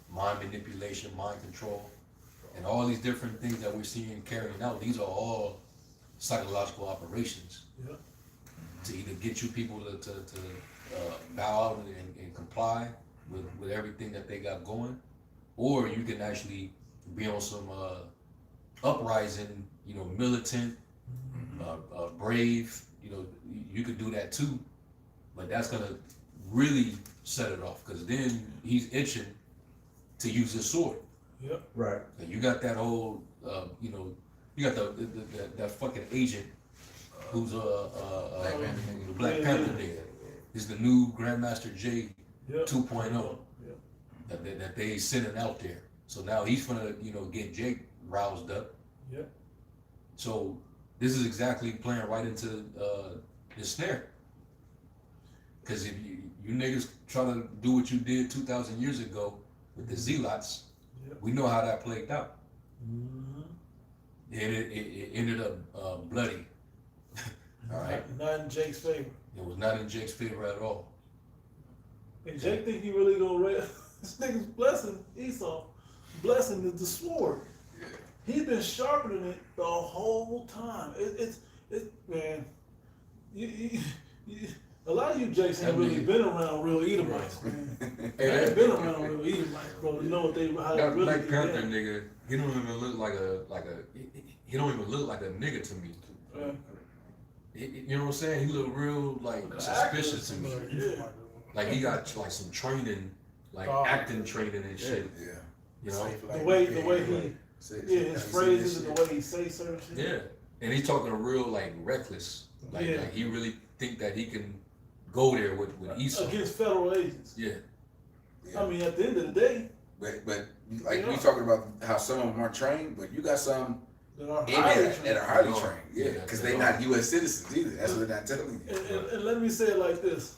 mind manipulation, mind control, and all these different things that we're seeing carrying out. These are all psychological operations. Yeah. To either get you people to bow out and comply with everything that they got going, or you can actually be on some uprising, militant, brave. You know, you could do that too, but that's gonna really set it off because then he's itching to use his sword. Yep. Right. And you got that whole, you know, you got that fucking agent who's Black Panther nigga. the Black Panther nigga. He's the new Grandmaster J Yep. 2.0 Yep. that they sending out there. So now he's gonna, you know, get Jake roused up. Yep. So this is exactly playing right into his snare. Because if you niggas try to do what you did 2,000 years ago with the Zealots, Yep. we know how that played out. Mm-hmm. And it ended up bloody. All right, Not in Jake's favor. it was not in Jake's favor at all. And Jake think he really gonna this nigga's blessing Esau. Blessing is the sword. He's been sharpening it the whole time. It's man. You, a lot of you Jakes ain't really been around real Edomites, man. They ain't been around real Edomites, bro. You know what how they That really Black get Panther down. nigga, he don't even look like he don't even look like a nigga to me. You know what I'm saying? He look real like suspicious to me. Yeah. Like he got like some training, like acting training and shit. Yeah. You know? The way he his phrases and the way he say certain shit. Yeah. And he's talking real like reckless. Like, Yeah. like he really think that he can go there with Esau. Against federal agents. Yeah. I mean, at the end of the day, But like Yeah. we talking about how some of them aren't trained, but you got some that are in highly there trained. that are highly No. trained. Yeah, Yeah, because they they're are. not U.S. citizens either. That's what they're not telling you. And let me say it like this.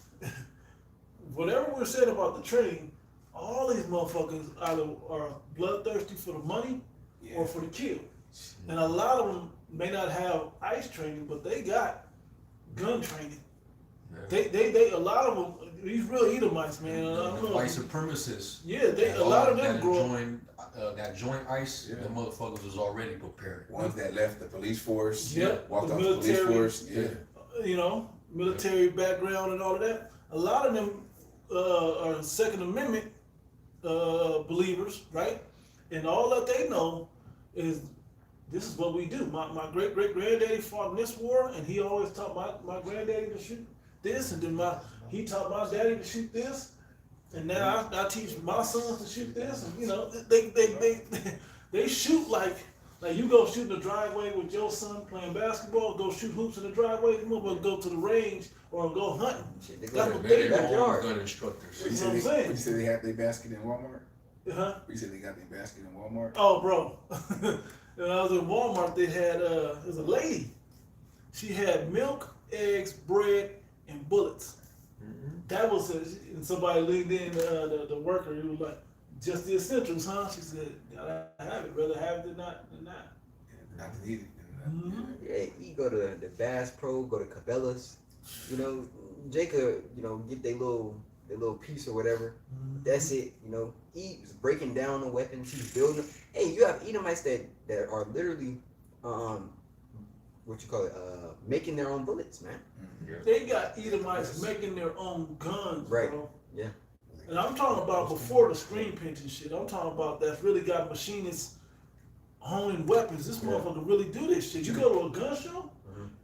Whatever we're saying about the training, all these motherfuckers either are bloodthirsty for the money or for the kill. And a lot of them may not have ICE training, but they got gun training. Yeah. They a lot of them, these real Edomites, man. I don't The know. white supremacists. Yeah, a lot of them grow up. That joint ICE, Yeah. the motherfuckers was already prepared. Ones that left the police force, Yeah, walked the off the police military. force. Yeah. You know, military background and all of that. A lot of them are Second Amendment believers, right? And all that they know is this is what we do. My great granddaddy fought in this war, and he always taught my granddaddy to shoot this, and then he taught my daddy to shoot this, and now I teach my sons to shoot this, and you know they shoot like you go shoot in the driveway with your son playing basketball, go shoot hoops in the driveway, you motherfucker go to the range or go hunting. Shit, they That's go what to they their do. backyard. Gun instructors. That's what I'm saying. You said they have their basket in Walmart? Huh? You said they got their basket in Walmart? Oh, bro. When I was in Walmart, they had, there's a lady. She had milk, eggs, bread, and bullets. That was, and somebody leaned in, the worker, he was like, just the essentials, huh? She said, gotta have it, rather have it than not. Not to eat it. Mhm. Yeah, you go to the Bass Pro, go to Cabela's, you know, Jacob, you know, get their little piece or whatever. That's it, you know. He's breaking down the weapons, he's building them. Hey, you have Edomites that are literally, what you call it, making their own bullets, man. They got Edomites making their own guns, Right. bro. Yeah. And I'm talking about before the screen printing shit. I'm talking about that's really got machinists honing weapons. This motherfucker really do this shit. You go to a gun show,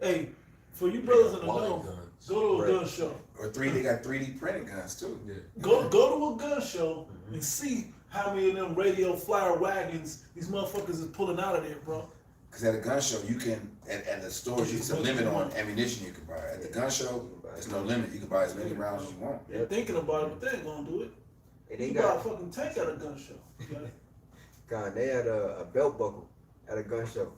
hey, for you brothers in the Quality know, guns. go to a Right. gun show. Or they got 3D printed guns too. Yeah. Go to a gun show and see how many of them radio flyer wagons these motherfuckers is pulling out of there, bro. Because at a gun show, you can, at the stores, there's a limit on ammunition you can buy. At the gun show, there's no limit. You can buy as many rounds as you want. They're thinking about it, but they ain't gonna do it. And they You buy a got, fucking tank at a gun show. You got it. God, they had a belt buckle at a gun show.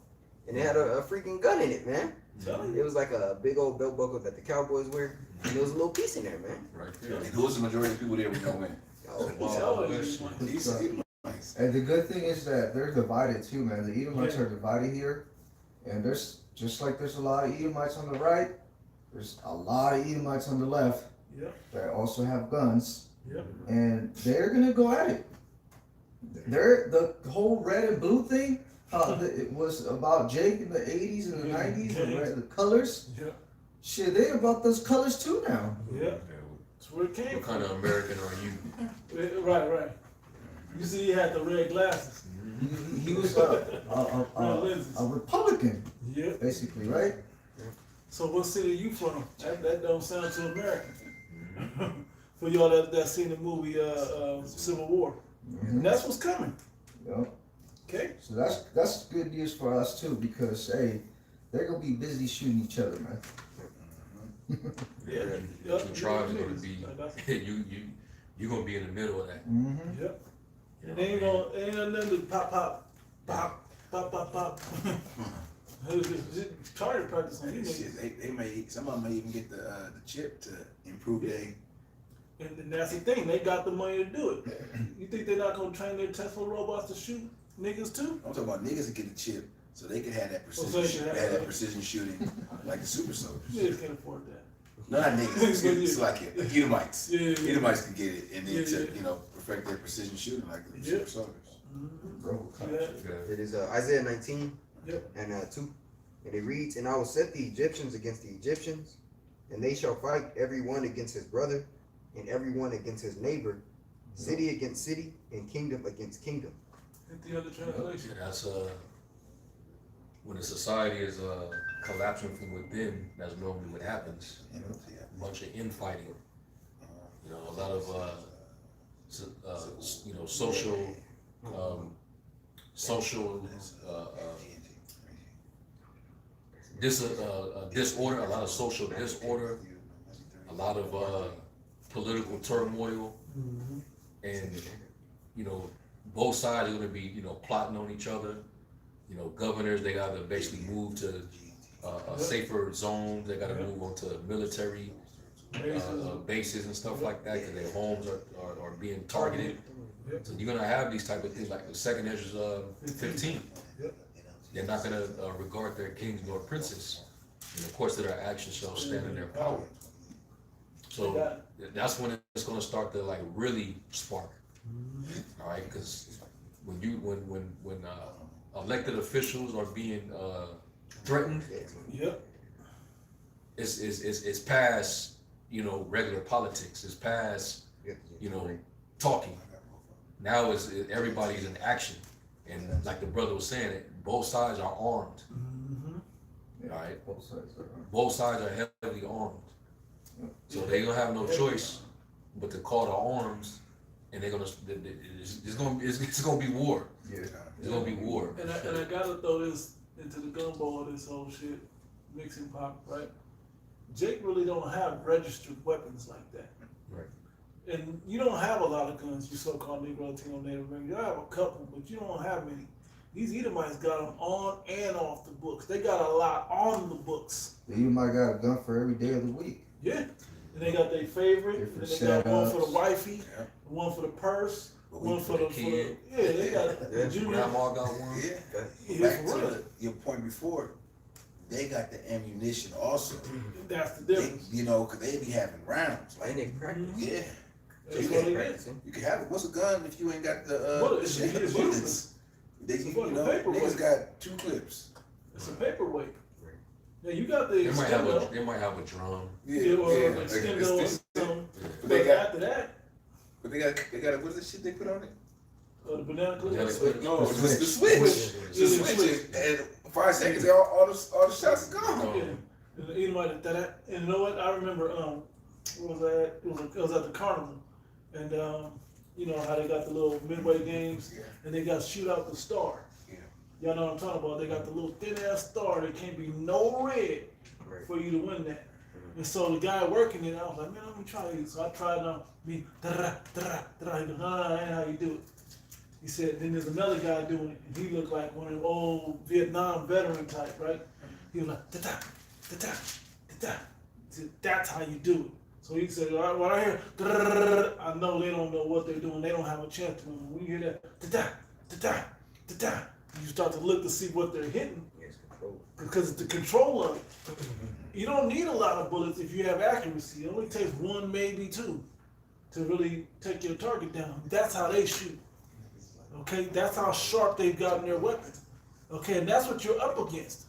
And they had a freaking gun in it, man. Tell It you. was like a big old belt buckle that the Cowboys wear. And there was a little piece in there, man. Right there. And who's the majority of people there we know when? Oh, Tell you. These Edomites. And the good thing is that they're divided too, man. The Edomites are divided here, and there's just like there's a lot of Edomites on the right, there's a lot of Edomites on the left Yep. that also have guns, Yep. and they're gonna go at it. They're the whole red and blue thing. It was about Jake in the 80s and the Yeah, 90s, okay. the colors. Yep. Shit, they about those colors too now. Yep. That's where it came What from. kind of American are you? Right. You see, he had the red glasses. He was a Red lenses. Republican, Yep. basically, right? So what city you from? That don't sound too American. For y'all that seen the movie Civil War. And that's what's coming. Yep. Okay? So that's good news for us too, because hey, they're gonna be busy shooting each other, man. Yeah. The tribes are gonna be, you're gonna be in the middle of that. Mm-hmm. Yep. You know And they ain't what I mean? gonna, ain't nothing to pop. Target practice on these niggas. Shit, they may, some of them may even get the chip to improve their. And that's the thing, they got the money to do it. You think they're not gonna train their Tesla robots to shoot niggas too? I'm talking about niggas that get the chip so they can have that so precision, they can have have that that. precision shooting like the super soldiers. Niggas can't afford that. No, not niggas. It's like Edomites. Yeah, yeah. Edomites can get it and then Yeah. perfect their precision shooting like the Yeah. super soldiers. Mm-hmm. Yeah. Yeah. It is Isaiah 19 Yep. and 2. And it reads, "And I will set the Egyptians against the Egyptians, and they shall fight every one against his brother, and every one against his neighbor, city against city, and kingdom against kingdom." Hit the other translation. Yeah, that's when a society is collapsing from within. That's normally what happens. A bunch of infighting. You know, a lot of social disorder. A lot of social disorder. A lot of political turmoil, and both sides are going to be plotting on each other. Governors, they got to basically move to a safer zone. They got to move on to military bases and stuff like that because their homes are being targeted. So you're gonna have these type of things like the second Ezra 15. They're not gonna regard their kings nor princes, and of course their actions shall stand in their power. So that's when it's gonna start to like really spark. All right, because when elected officials are being threatened, Yep. it's past regular politics. It's past talking. Now everybody's in action, and like the brother was saying, both sides are armed. Mm-hmm. All right, Both sides are. both sides are heavily armed, so they gonna have no choice but to call to arms, and they're gonna it's gonna be war. Yeah. It's gonna be war. And I gotta throw this into the gumbo of this whole shit, mixing pop, right? Jake really don't have registered weapons like that. Right. And you don't have a lot of guns, you so-called Negro, Latino, Native American. You have a couple, but you don't have many. These Edomites got them on and off the books. They got a lot on the books. You might got a gun for every day of the week. Yeah. And they got their favorite, and Different they got one for the setups. wifey, Yeah. one for the purse, one for for the the kid. yeah, they got Yeah. junior. Grandma got one. Yeah. Yeah, Back for to real. your point before, they got the ammunition also. That's the They, difference. cause they be having rounds. And they practice. Yeah. That's You what can it is. Practicing. You can have it. What's a gun if you ain't got the Bullet, it's shit, a the bullets? They, It's a you fucking know, paperweight. niggas got 2 clips. It's a paperweight. Right. Yeah, you got the They might have extendo. they might have a drum. Yeah, or yeah. extendo or It's- something. But But they got, after that, but they got, what is the shit they put on it? the banana clip. Banana clip. No, The the switch. switch. The Yeah, the switch. And 5 seconds, all the shots are gone. Yeah. And the Edomite did that. And you know what? I remember, what was that? It was at the carnival. And, you know how they got the little midway games Yeah. and they got shoot out the star. Yeah. Y'all know what I'm talking about. They got the little thin ass star. There can't be no red Right. for you to win that. And so the guy working it, I was like, man, let me try it. So I tried me, da-da, da-da, da-da. He goes, no, that ain't how you do it. He said, then there's another guy doing it, and he looked like one of them old Vietnam veteran type, right? He was like, da-da, da-da, da-da. He said, that's how you do it. So he said, all right, when I hear, da-da, I know they don't know what they're doing. They don't have a chance to win. When you hear that, da-da, da-da, da-da, you start to look to see what they're hitting Yes, control. because it's the control of it. You don't need a lot of bullets if you have accuracy. It only takes 1, maybe 2 to really take your target down. That's how they shoot. Okay, that's how sharp they've gotten their weapons. Okay, and that's what you're up against.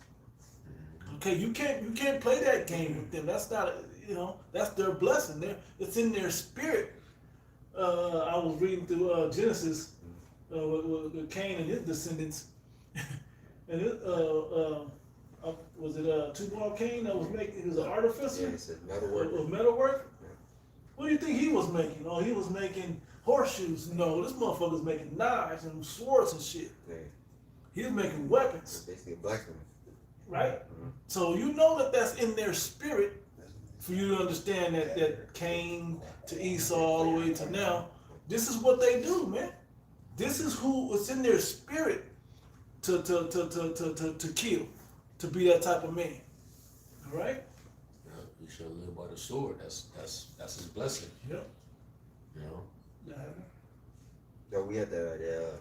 Okay, you can't play that game with them. That's not, that's their blessing. It's in their spirit. I was reading through Genesis with Cain and his descendants, and was it Tubal Cain that was making? He was an artificer. Yeah, it said metal work. Of metalwork. What do you think he was making? Oh, he was making horseshoes. No, this motherfucker's making knives and swords and shit. Yeah. He was making weapons, Basically a blacksmith. right? So you know that that's in their spirit for you to understand that Cain to Esau all the way to now. This is what they do, man. This is who it's in their spirit to kill, to be that type of man. All right? Yeah, we shall live by the sword. That's his blessing. Yep. You know. Yeah. So we had the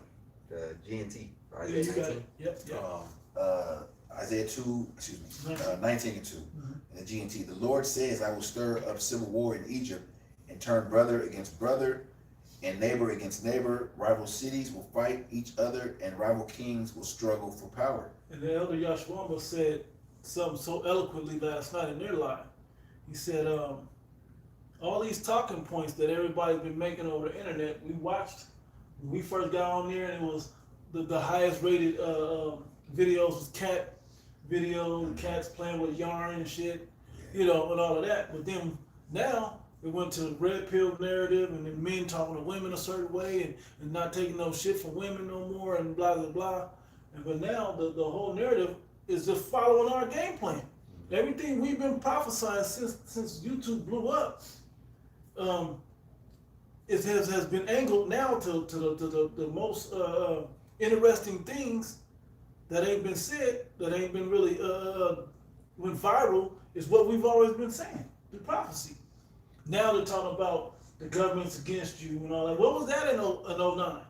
GNT. Yeah, Isaiah you got 19. it. Yep. Isaiah 2, 19 and 2. In the GNT, the Lord says, I will stir up civil war in Egypt and turn brother against brother and neighbor against neighbor. Rival cities will fight each other and rival kings will struggle for power. And the elder Yashwamba said something so eloquently last night in their live. He said, all these talking points that everybody's been making over the internet, we watched when we first got on there, and it was the highest rated videos was cat videos, cats playing with yarn and shit, you know, and all of that. But then now it went to the red pill narrative, and then men talking to women a certain way and not taking no shit from women no more, and blah blah blah. And but now the whole narrative is just following our game plan. Everything we've been prophesying since YouTube blew up, it has been angled now to the most interesting things that ain't been said, that ain't been really went viral, is what we've always been saying, the prophecy. Now they're talking about the government's against you and all that. What was that in 09?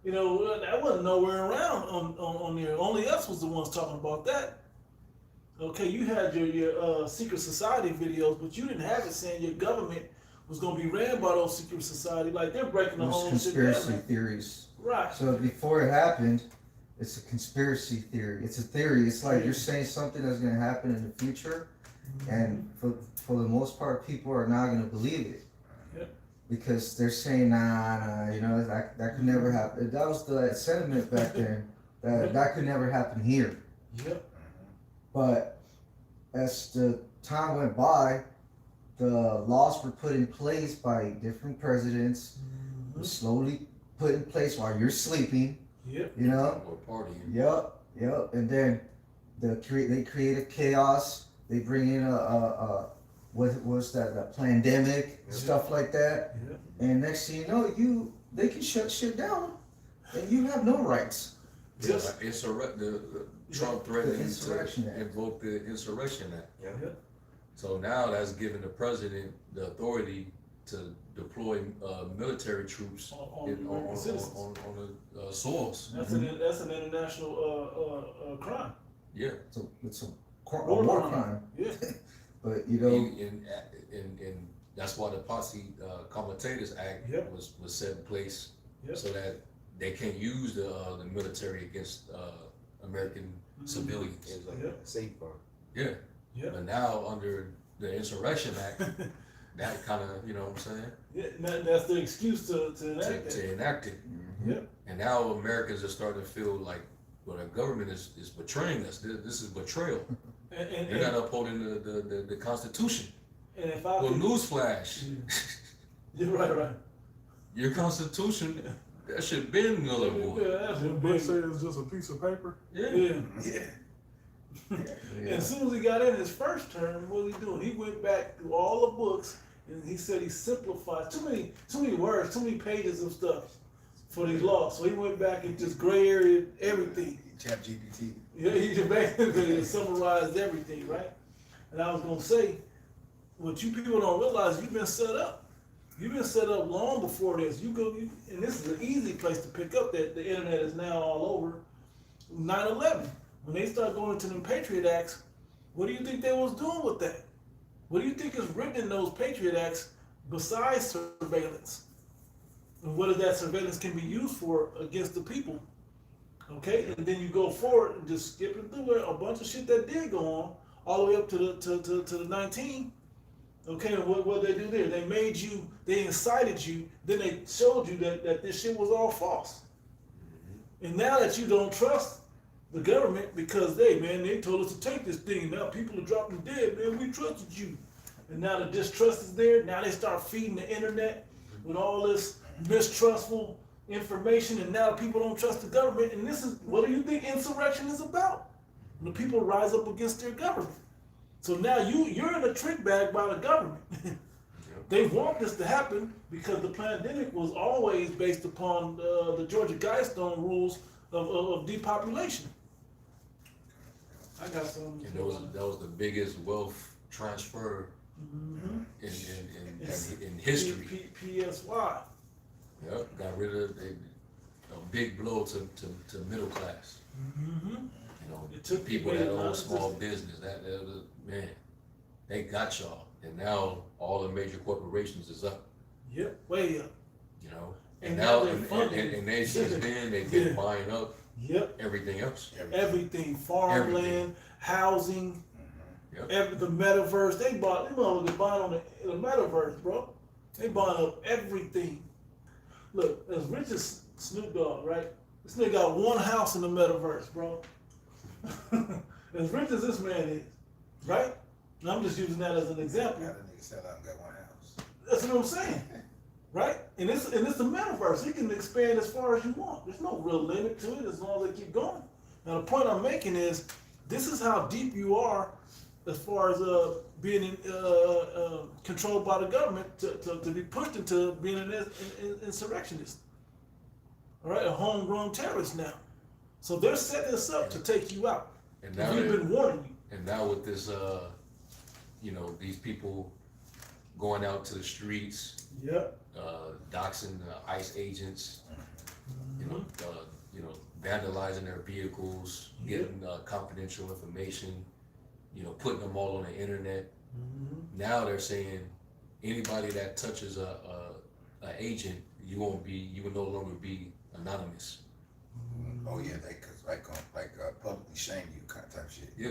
You know, that wasn't nowhere around on there. Only us was the ones talking about that. Okay, you had your secret society videos, but you didn't have it saying your government was going to be ran by those secret society. Like, they're breaking the Those whole conspiracy shit down. theories. Right. So before it happened, it's a conspiracy theory. It's a theory. It's like you're saying something that's going to happen in the future, and for the most part, people are not going to believe it. Yep. Because they're saying, nah, you know, that could never happen. That was the sentiment back then. That could never happen here. Yep. But as the time went by, the laws were put in place by different presidents, slowly put in place while you're sleeping. Yep. You know. Or partying. Yep. And then they create a chaos. They bring in what was that pandemic, stuff like that. Yep. And next thing you know, they can shut shit down, and you have no rights. Yeah, like the Trump threatened Insurrection to Act. invoke the Insurrection Act. Yeah. Yep. So now that's giving the president the authority to deploy military troops On on American citizens. the soils. That's an international crime. Yeah. It's a war crime. Yeah. But you know, And that's why the Posse Comitatus Act Yep. was set in place, Yep. so that they can't use the military against American civilians. It was like Yep. a safeguard. Yeah. Yep. But now under the Insurrection Act, that kind of, you know what I'm saying, Yeah, that's the excuse to enact that. to enact it. Yep. And now Americans are starting to feel like, well, the government is betraying us. This is betrayal. They're not upholding the Constitution. And if I Well, could, newsflash, you're right. your Constitution, that should been null and void. Yeah, that's The what book big. says it's just a piece of paper. Yeah. Yeah. Yeah. And as soon as he got in his first term, what was he doing? He went back through all the books and he said he simplified too many words, too many pages of stuff for these laws. So he went back and just gray areaed everything. Chat GPT. Yeah, he just basically summarized everything, right? And I was gonna say, what you people don't realize, you've been set up. You've been set up long before this. And this is an easy place to pick up that the internet is now all over. 9/11, when they start going into them Patriot Acts, what do you think they was doing with that? What do you think is written in those Patriot Acts besides surveillance? And what is that surveillance can be used for against the people? Okay, and then you go forward and just skipping through it, a bunch of shit that did go on, all the way up to the 19. Okay, and what they do there? They made you, they incited you, then they showed you that this shit was all false. And now that you don't trust the government because they told us to take this thing. Now people are dropping dead, man. We trusted you. And now the distrust is there. Now they start feeding the internet with all this mistrustful information, and now people don't trust the government. And this is, what do you think insurrection is about? When the people rise up against their government. So now you're in a trick bag by the government. They want this to happen because the pandemic was always based upon the Georgia Guidestone rules of depopulation. I got some. And that was the biggest wealth transfer in history. PSY. Yep, got rid of a big blow to middle class. You know, It took people away that own non-existent. small business. That was, man, they got y'all, and now all the major corporations is up. Yep, way up. You know, And and now now they're funding. and they since then they've been Yeah. buying up Yep, everything else. everything, farmland, Everything. housing, Yep. the metaverse. They motherfuckers buying on the metaverse, bro. They buying up everything. Look, as rich as Snoop Dogg, right? This nigga got one house in the metaverse, bro. As rich as this man is, right? And I'm just using that as an example. Got a nigga sell out and got one house. That's what I'm saying, right? And it's the metaverse. You can expand as far as you want. There's no real limit to it as long as they keep going. Now the point I'm making is, this is how deep you are as far as being controlled by the government to be pushed into being an insurrectionist. All right, a homegrown terrorist now. So they're setting this up to take you out. And now We've been warning you. And now with this, you know, these people going out to the streets, Yep. doxing ICE agents, you know, vandalizing their vehicles, getting confidential information, you know, putting them all on the internet. Now they're saying anybody that touches a agent, you will no longer be anonymous. Oh yeah, they cause publicly shame you kind of type shit. Yeah,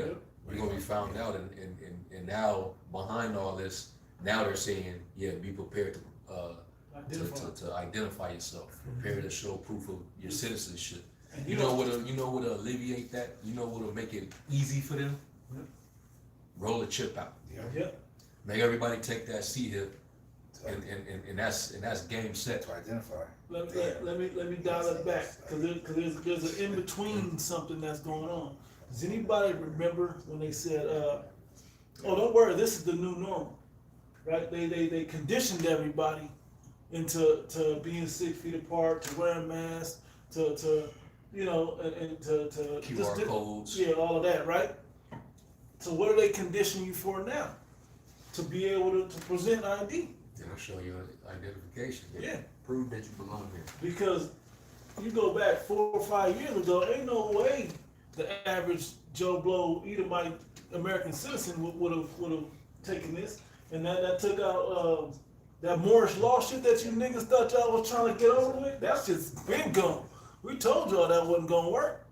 you're gonna be found out, and now behind all this, now they're saying, yeah, be prepared to identify yourself, prepare to show proof of your citizenship. You know what'll alleviate that? You know what'll make it easy for them? Roll a chip out. Yep. Make everybody take that C hip, and that's game set. To identify. Let me dial it back because there's an in between something that's going on. Does anybody remember when they said, "Oh, don't worry, this is the new normal," right? They conditioned everybody into being 6 feet apart, to wearing masks, to you know, and to QR codes. yeah, all of that, right? So what are they conditioning you for now? To be able to present ID. It'll show your identification. Yeah. Prove that you belong here. Because you go back 4 or 5 years ago, ain't no way the average Joe Blow Edomite American citizen would have taken this, and that took out that Moorish law shit that you niggas thought y'all was trying to get over with. That's just been gone. We told y'all that wasn't gonna work.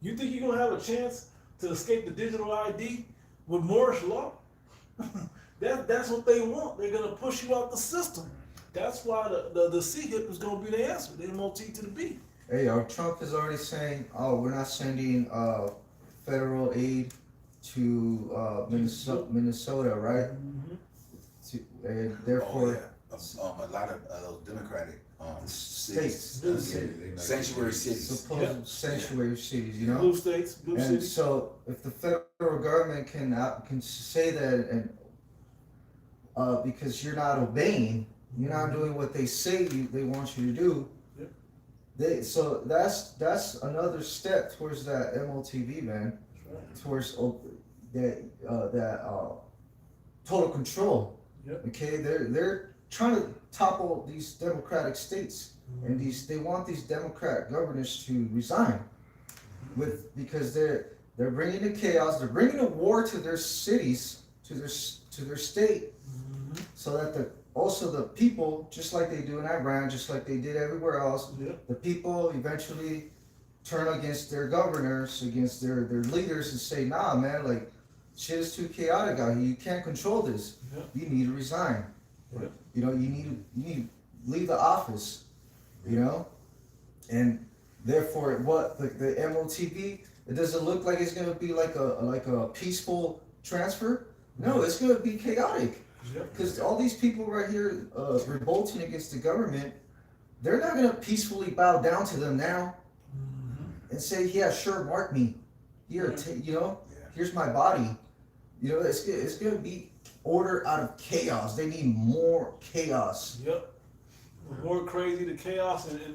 You think you're gonna have a chance to escape the digital ID with Moorish law? That's what they want. They're gonna push you out the system. That's why the C-hip is gonna be the answer, the MOT to the B. Hey, Trump is already saying, "Oh, we're not sending federal aid to Minnesota, right? And therefore, A lot of those Democratic states, sanctuary cities. supposed sanctuary cities, you know." Blue states, blue And cities. so, if the federal government can say that, and because you're not obeying, you're not doing what they say they want you to do. Yep. So that's another step towards that MOTV, man. Towards that total control. Yep. Okay, they're trying to topple these democratic states, and they want these democratic governors to resign, because they're bringing the chaos, they're bringing a war to their cities, to their state, so that also the people, just like they do in Iran, just like they did everywhere else, the people eventually turn against their governors, against their leaders, and say, "Nah, man, like shit is too chaotic out here. You can't control this. You need to resign. You know, you need to leave the office. You know, and therefore, what the MOTV It doesn't look like it's gonna be like a peaceful transfer. No, it's gonna be chaotic. Yep. Because all these people right here revolting against the government, they're not gonna peacefully bow down to them now and say, "Yeah, sure, mark me. Here, you know, here's my body." You know, it's gonna be order out of chaos. They need more chaos. Yep. The more crazy the chaos and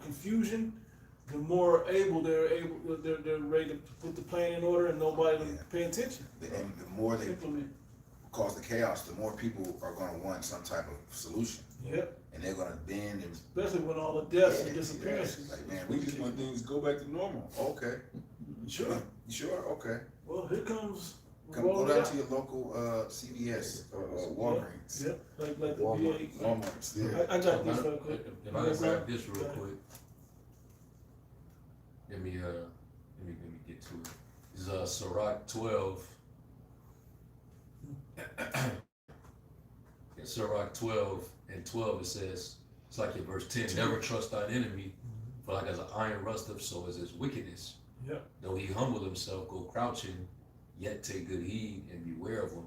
confusion, the more they're ready to put the plan in order and nobody to pay attention. And the more they Implement. cause the chaos, the more people are gonna want some type of solution. Yep. And they're gonna bend and Especially when all the deaths and disappearances. like, man, we just want things to go back to normal. Okay. Sure. Sure, okay. Well, here comes. Come go down to your local CVS or Walgreens. Yep. Like the Walmart. VA. Walmart's, yeah. I got this real quick. If I can grab this real quick. Let me get to it. This is Sirach 12. In Sirach 12 and 12 it says, it's like in verse 10, never trust thine enemy, for like as an iron rusteth, so is his wickedness. Yep. Though he humble himself, go crouching, yet take good heed and beware of him.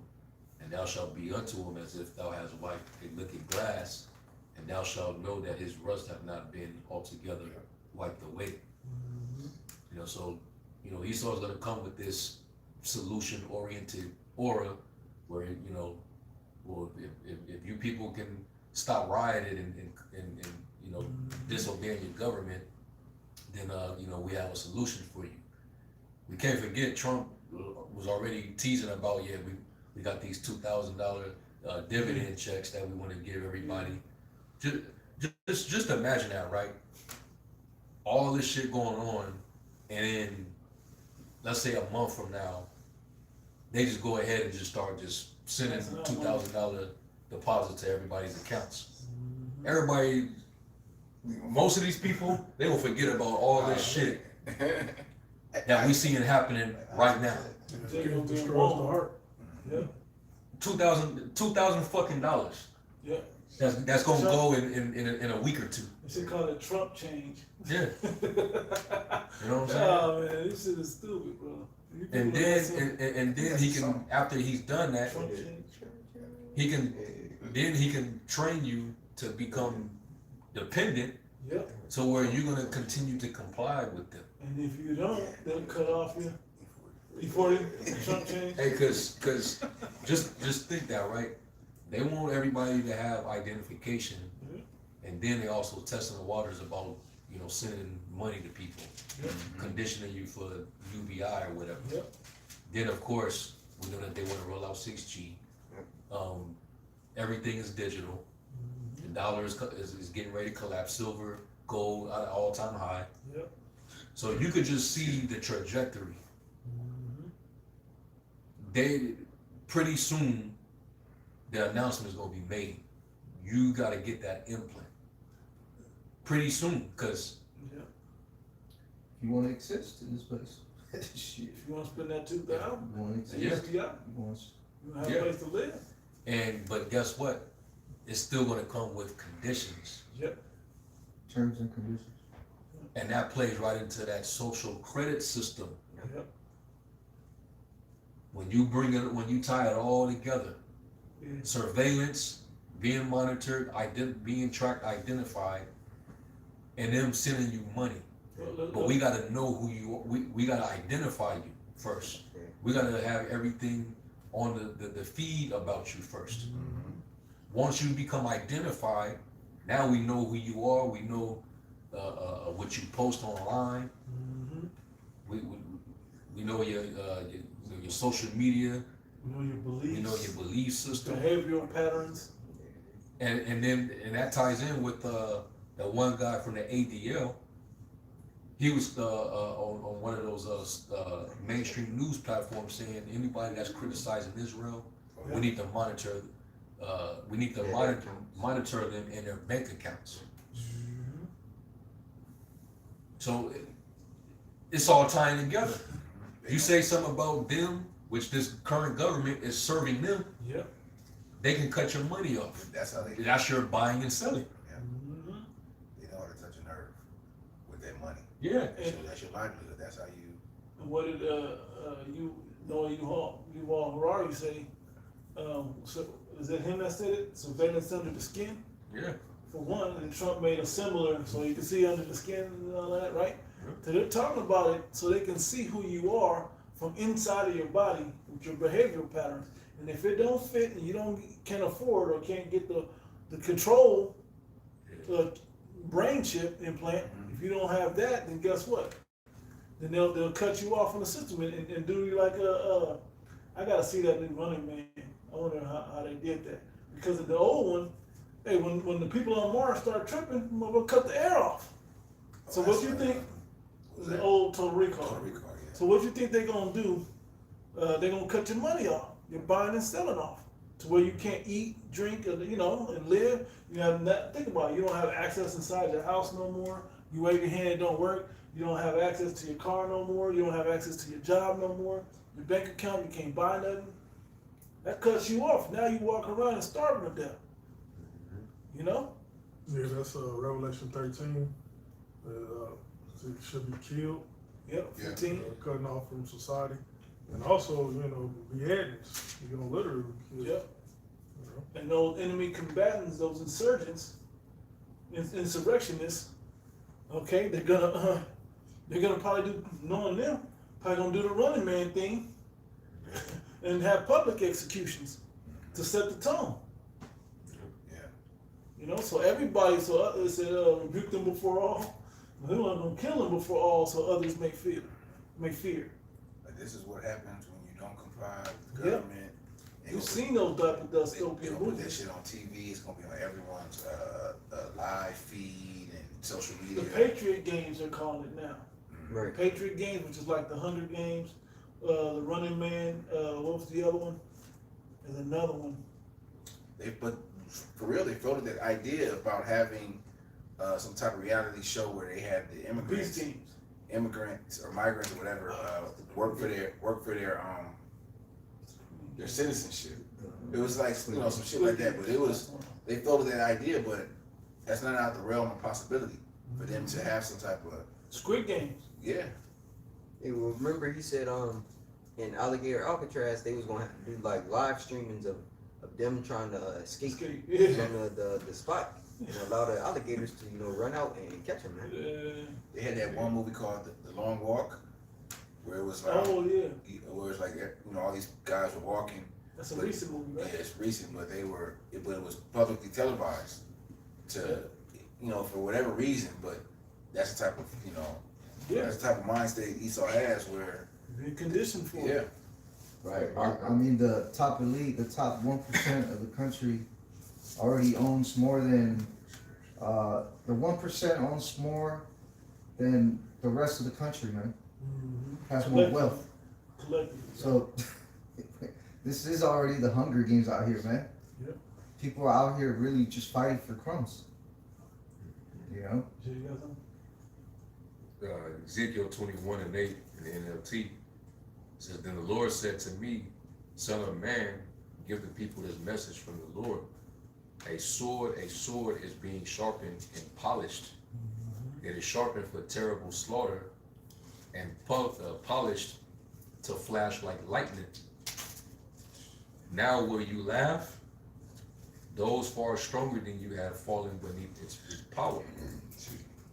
And thou shalt be unto him as if thou hast wiped a looking glass, and thou shalt know that his rust hath not been altogether wiped away. You know, so, you know, Esau's gonna come with this solution-oriented aura where, you know, well, if you people can stop rioting and you know, disobeying your government, then, you know, we have a solution for you. We can't forget Trump was already teasing about, yeah, we got these $2,000 dividend checks that we want to give everybody. Just imagine that, right? All this shit going on, and then let's say a month from now, they just go ahead and just start just sending $2,000 deposits to everybody's accounts. Everybody, most of these people, they will forget about all this shit that we seeing happening right now. It destroys the heart. Yeah. $2,000 fucking dollars. Yeah. That's gonna go in a week or two. They should call it Trump change. Yeah. You know what I'm saying? Oh man, this shit is stupid, bro. And then he can, after he's done that, Trump change. he can train you to become dependent, Yep. so where you're gonna continue to comply with them. And if you don't, they'll cut off you before Trump change. Hey, cause just think that, right? They want everybody to have identification, and then they also testing the waters about, you know, sending money to people, conditioning you for UBI or whatever. Yep. Then of course we know that they want to roll out 6G. Everything is digital. The dollar is getting ready to collapse. Silver, gold at an all-time high. Yep. So you could just see the trajectory. They pretty soon the announcement is gonna be made. You got to get that implant pretty soon, because Yep. If you want to exist in this place, shit. If you want to spend that $2,000, You want to exist. Yeah. USDI, You want you have Yeah. a place to live. but guess what? It's still gonna come with conditions, Yep. terms and conditions. and that plays right into that social credit system. Yep. When you tie it all together, Yeah. surveillance, being monitored, being tracked, identified, and them sending you money. But we gotta know who you are. We gotta identify you first. We gotta have everything on the feed about you first. Once you become identified, now we know who you are. We know what you post online. We know your social media. You know your beliefs. We know your belief system. Behavioral patterns. And that ties in with that one guy from the ADL. He was on one of those mainstream news platforms saying anybody that's criticizing Israel, we need to monitor. We need to monitor them in their bank accounts. So it's all tying together. You say something about them, which this current government is serving them, Yep. they can cut your money off. That's how they. That's your buying and selling. They know how to touch a nerve with that money. Yeah. That's your livelihood. That's how you what did Yuval Harari say? So is that him that said it? Surveillance under the skin. Yeah. For one, and Trump made a similar, so you can see under the skin and all that, right? So they're talking about it so they can see who you are from inside of your body with your behavioral patterns. And if it don't fit and you can't afford or can't get the control brain chip implant, if you don't have that, then guess what? Then they'll cut you off from the system and do you like I gotta see that new Running Man. I wonder how they did that. Because of the old one, hey, when the people on Mars start tripping, we'll cut the air off. So what you think? The old Total Recall. Total Recall, yeah. So what you think they're gonna do? They're gonna cut your money off. You're buying and selling off to where you can't eat, drink, and live. You have think about it. You don't have access inside your house no more. You wave your hand, it don't work. You don't have access to your car no more. You don't have access to your job no more. Your bank account, you can't buy nothing. That cuts you off. Now you walk around and starving to death. You know? Yeah, that's Revelation 13. It should be killed, Yep. 15. cutting off from society, and also beheadings. You're gonna literally be killed. Yep. You know? And those enemy combatants, those insurgents, insurrectionists, okay, they're gonna probably do, knowing them, probably gonna do the Running Man thing and have public executions to set the tone. Yeah. You know, so everybody, it said, rebuke them before all. Well, they weren't gonna kill them before all, so others may fear. But this is what happens when you don't comply with the Yep. government. You've seen those dystopian They're gonna put that movies. shit on TV. It's gonna be on everyone's live feed and social The media. Patriot Games, they're calling it now. Right. Patriot Games, which is like the Hunger Games, the Running Man. What was the other one? There's another one. But for real, they floated that idea about having some type of reality show where they had the Beast Games. immigrants or migrants or whatever work for their citizenship. It was like some shit like that, but they floated that idea, but that's not out the realm of possibility for them to have some type of Squid Games. yeah. Hey, well, remember he said in Alligator Alcatraz they was gonna have to do like live streamings of them trying to escape Yeah. from the spot and allow the alligators to run out and catch them, man. They had that one movie called The Long Walk, where it was Oh yeah, where it was like all these guys were walking. that's a But- recent movie, Yeah, right? it's recent, but it was publicly televised to for whatever reason. But that's the type of Yeah, that's the type of mind state Esau has where been conditioned for yeah. it. Right. I mean, the top elite, the top 1% of the country already owns more than, the 1% owns more than the rest of the country, man. Has more wealth. Collectively. So, this is already the Hunger Games out here, man. Yep. People are out here really just fighting for crumbs. You know? Jay, you got something? Ezekiel 21:8 in the NLT says, "Then the Lord said to me, Son of man, give the people this message from the Lord. A sword is being sharpened and polished. It is sharpened for terrible slaughter and polished to flash like lightning. Now will you laugh? Those far stronger than you have fallen beneath its power.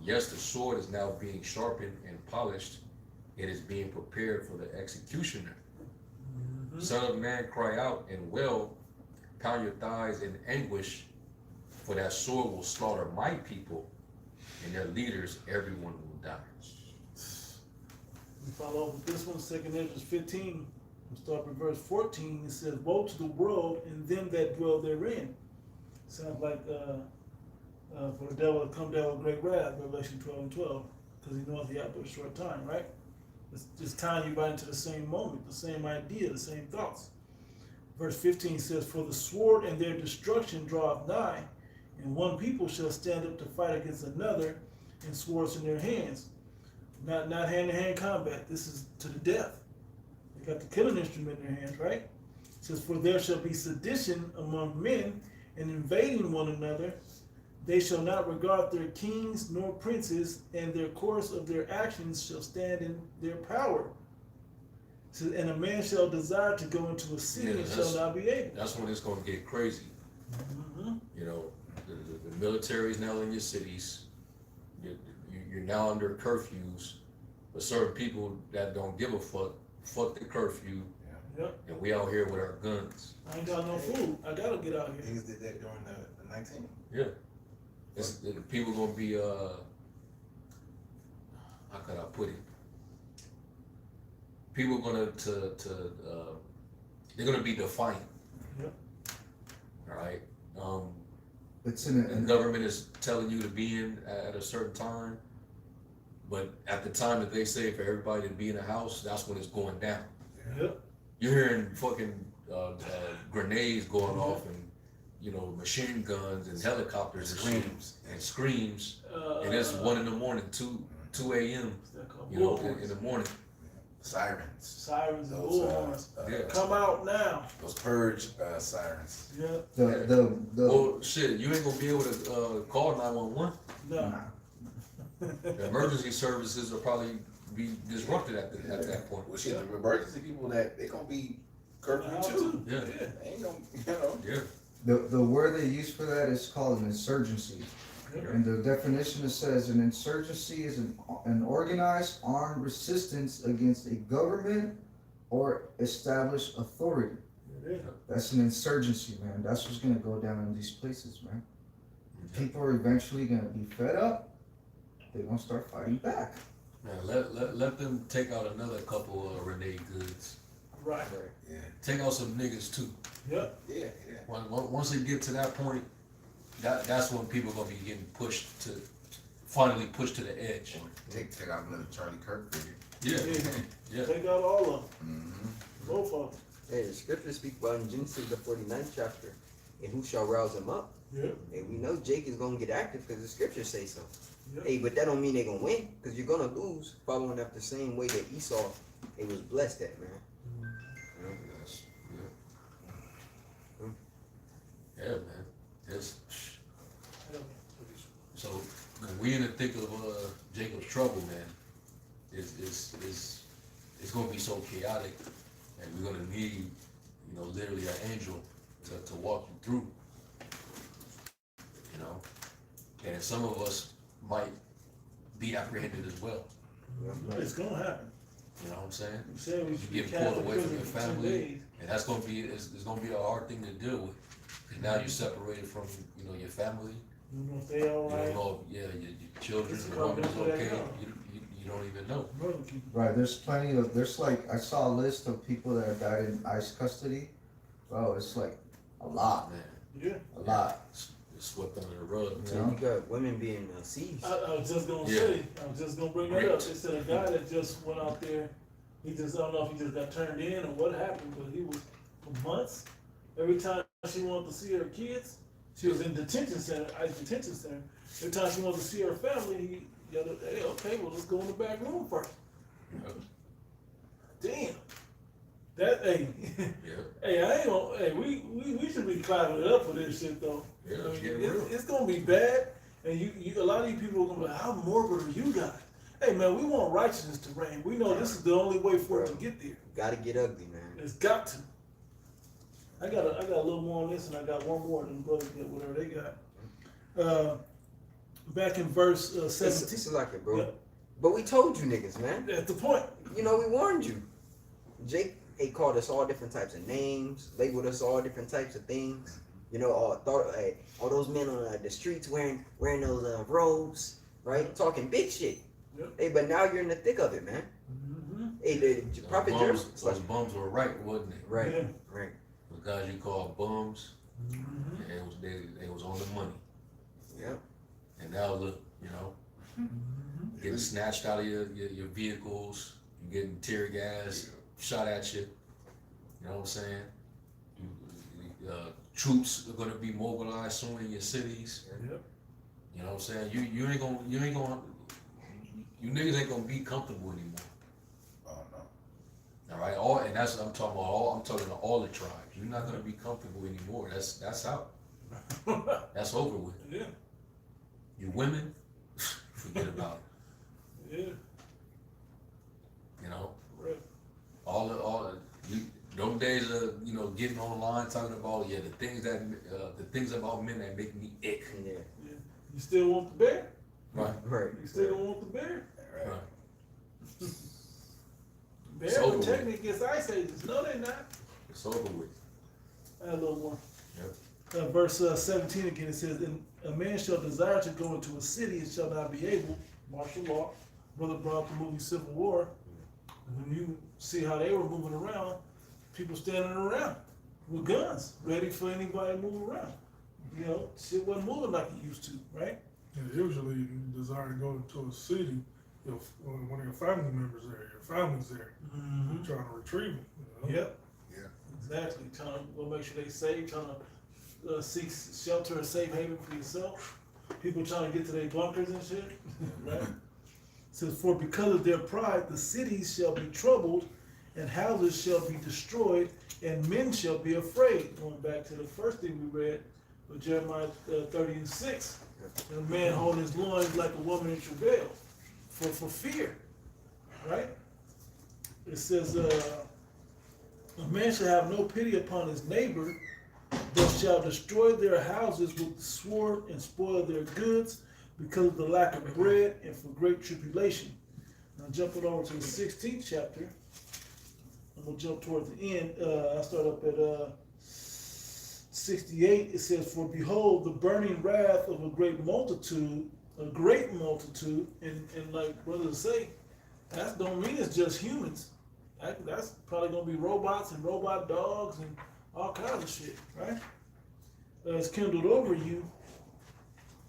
Yes, the sword is now being sharpened and polished. It is being prepared for the executioner. Son of man, cry out and wail, pound your thighs in anguish, for that sword will slaughter my people, and their leaders, everyone will die." We follow up with this one, 2 Ezra 15. We'll start with verse 14. It says, "Woe to the world and them that dwell therein." Sounds like for the devil to come down with great wrath, Revelation 12:12, because he knows the after a short time, right? It's just tying you right into the same moment, the same idea, the same thoughts. Verse 15 says, "For the sword and their destruction draweth nigh, and one people shall stand up to fight against another, and swords in their hands." Not hand-to-hand combat. This is to the death. They got the killing instrument in their hands, right? It says, "For there shall be sedition among men, and invading one another. They shall not regard their kings nor princes, and their course of their actions shall stand in their power." And a man shall desire to go into a city Yeah, and shall that's- not be able. That's when it's gonna get crazy. Mm-hmm. You know, the military is now in your cities. You're now under curfews. But certain people that don't give a fuck the curfew, Yep. and we out here with our guns. I ain't got no food. I gotta get out here. Niggas did that during the 19. Yeah. The people gonna be how could I put it? People gonna they're gonna be defiant. Yep. All right. It's in The government is telling you to be in at a certain time, but at the time that they say for everybody to be in the house, that's when it's going down. Yep. You're hearing fucking grenades going off and machine guns and helicopters and Screams. shit, and screams, and it's 1 in the morning, 2 a.m. In the morning. Sirens. Sirens and Those, bullhorns. Yeah. Come out now. Those purge sirens. Yeah. the Well, shit, you ain't gonna be able to call 911. No. The emergency services will probably be disrupted at that point. Well, shit, the emergency people they gonna be curfew too. Yeah, Ain't no, yeah. the word they use for that is called an insurgency. And the definition, it says an insurgency is an organized armed resistance against a government or established authority. Yeah. That's an insurgency, man. That's what's gonna go down in these places, man. People are eventually gonna be fed up. They're gonna start fighting back. Man, let them take out another couple of Renee goods. Right. yeah, Take out some niggas too. Yep. yeah. Once they get to that point, that's when people are gonna be getting finally pushed to the edge. Take out another Charlie Kirk figure. Yeah, yeah. Take out all of them. Mm-hmm. Both of them. Hey, the scriptures speak about in Genesis the 49th chapter, and who shall rouse him up? Yep. And we know Jake is gonna get active because the scriptures say so. Yep. Hey, but that don't mean they're gonna win, because you're gonna lose following after the same way that Esau it was blessed at, man. You know? Yeah, man. So when we in the thick of Jacob's trouble, man, it's gonna be so chaotic, and we're gonna need, literally an angel to walk you through. And some of us might be apprehended as well. It's gonna happen. You know what I'm saying? You said we You should be get cast pulled in away from prison your for 10 family, days. and that's gonna be it's gonna be a hard thing to deal with. Cause now you're separated from your family. You know if they all You don't right. know if your children It's and coming woman is up to that okay. now. You don't even know. Brother, keep- Right, there's like, I saw a list of people that have died in ICE custody. Bro, it's like a lot, Man, Yeah. a lot. it's swept under the rug. Yeah. So you got women being seized. I was just gonna Yeah. say, I was just gonna bring that up. Raped. It said a guy that just went out there, I don't know if he just got turned in or what happened, but he was for months. Every time she wanted to see her kids, she was in detention center, ICE detention center. Every time she wanted to see her family, he yelled, hey, okay, well, let's go in the back room first. Damn. That, hey, Yeah, hey, I ain't gonna, hey, we should be clapping it up for this shit though. yeah, I it's mean, getting real. it's gonna be bad, and you a lot of you people are gonna be like, how morbid are you guys? Hey man, we want righteousness to reign. We know this is the only way for it to get there. Gotta get ugly, man. It's got to. I got a little more on this, and I got one more than brothers get whatever they got. Back in verse 17. It's like it, bro. Yeah. But we told you niggas, man. At the point. We warned you. Jake called us all different types of names, labeled us all different types of things. All those men on the streets wearing those robes, right? Talking big shit. Yep. Hey, but now you're in the thick of it, man. Mm-hmm. Hey, the Prophet Jeremiah. Those bums were right, wasn't they? Right, Yeah. right. The guys you call bums, Mm-hmm. and they was on the money. Yep. And now look, getting snatched out of your vehicles, you getting tear gas shot at you. You know what I'm saying? Troops are gonna be mobilized soon in your cities. Yep. You know what I'm saying? You niggas ain't gonna be comfortable anymore. Oh no. All right, and that's what I'm talking about. I'm talking to all the tribes. You're not gonna be comfortable anymore. That's out. That's over with. Yeah. You women, forget about it. Yeah. You know. Right. Those days of getting online talking about the things about men that make me ick. Yeah. You still want the bear? Right. Right. You still don't want the bear? Right. Bear It's over protecting with. against ice ages. No, they're not. It's over with. Add a little more. Yep. Verse 17 again, it says, "And a man shall desire to go into a city and shall not be able," martial law. Brother brought up the movie Civil War. And when you see how they were moving around, people standing around with guns, ready for anybody to move around. You know, shit wasn't moving like it used to, right? And usually you desire to go to a city, when one of your family members there, your family's there, you're trying to retrieve them. Yep. Yeah. Exactly. Trying to go make sure they safe, trying to seek shelter and safe haven for yourself. People trying to get to their bunkers and shit, right? It says, "For because of their pride, the cities shall be troubled, and houses shall be destroyed, and men shall be afraid." Going back to the first thing we read, with Jeremiah 30:6. And a man holding his loins like a woman in travail, for fear, right? It says, "A man shall have no pity upon his neighbor, but shall destroy their houses with the sword and spoil their goods because of the lack of bread and for great tribulation." Now jumping over to the 16th chapter, and we'll jump towards the end. I start up at 68. It says, "For behold, the burning wrath of a great multitude, and like brothers say, that don't mean it's just humans. That's probably gonna be robots and robot dogs and all kinds of shit, right? Is kindled over you,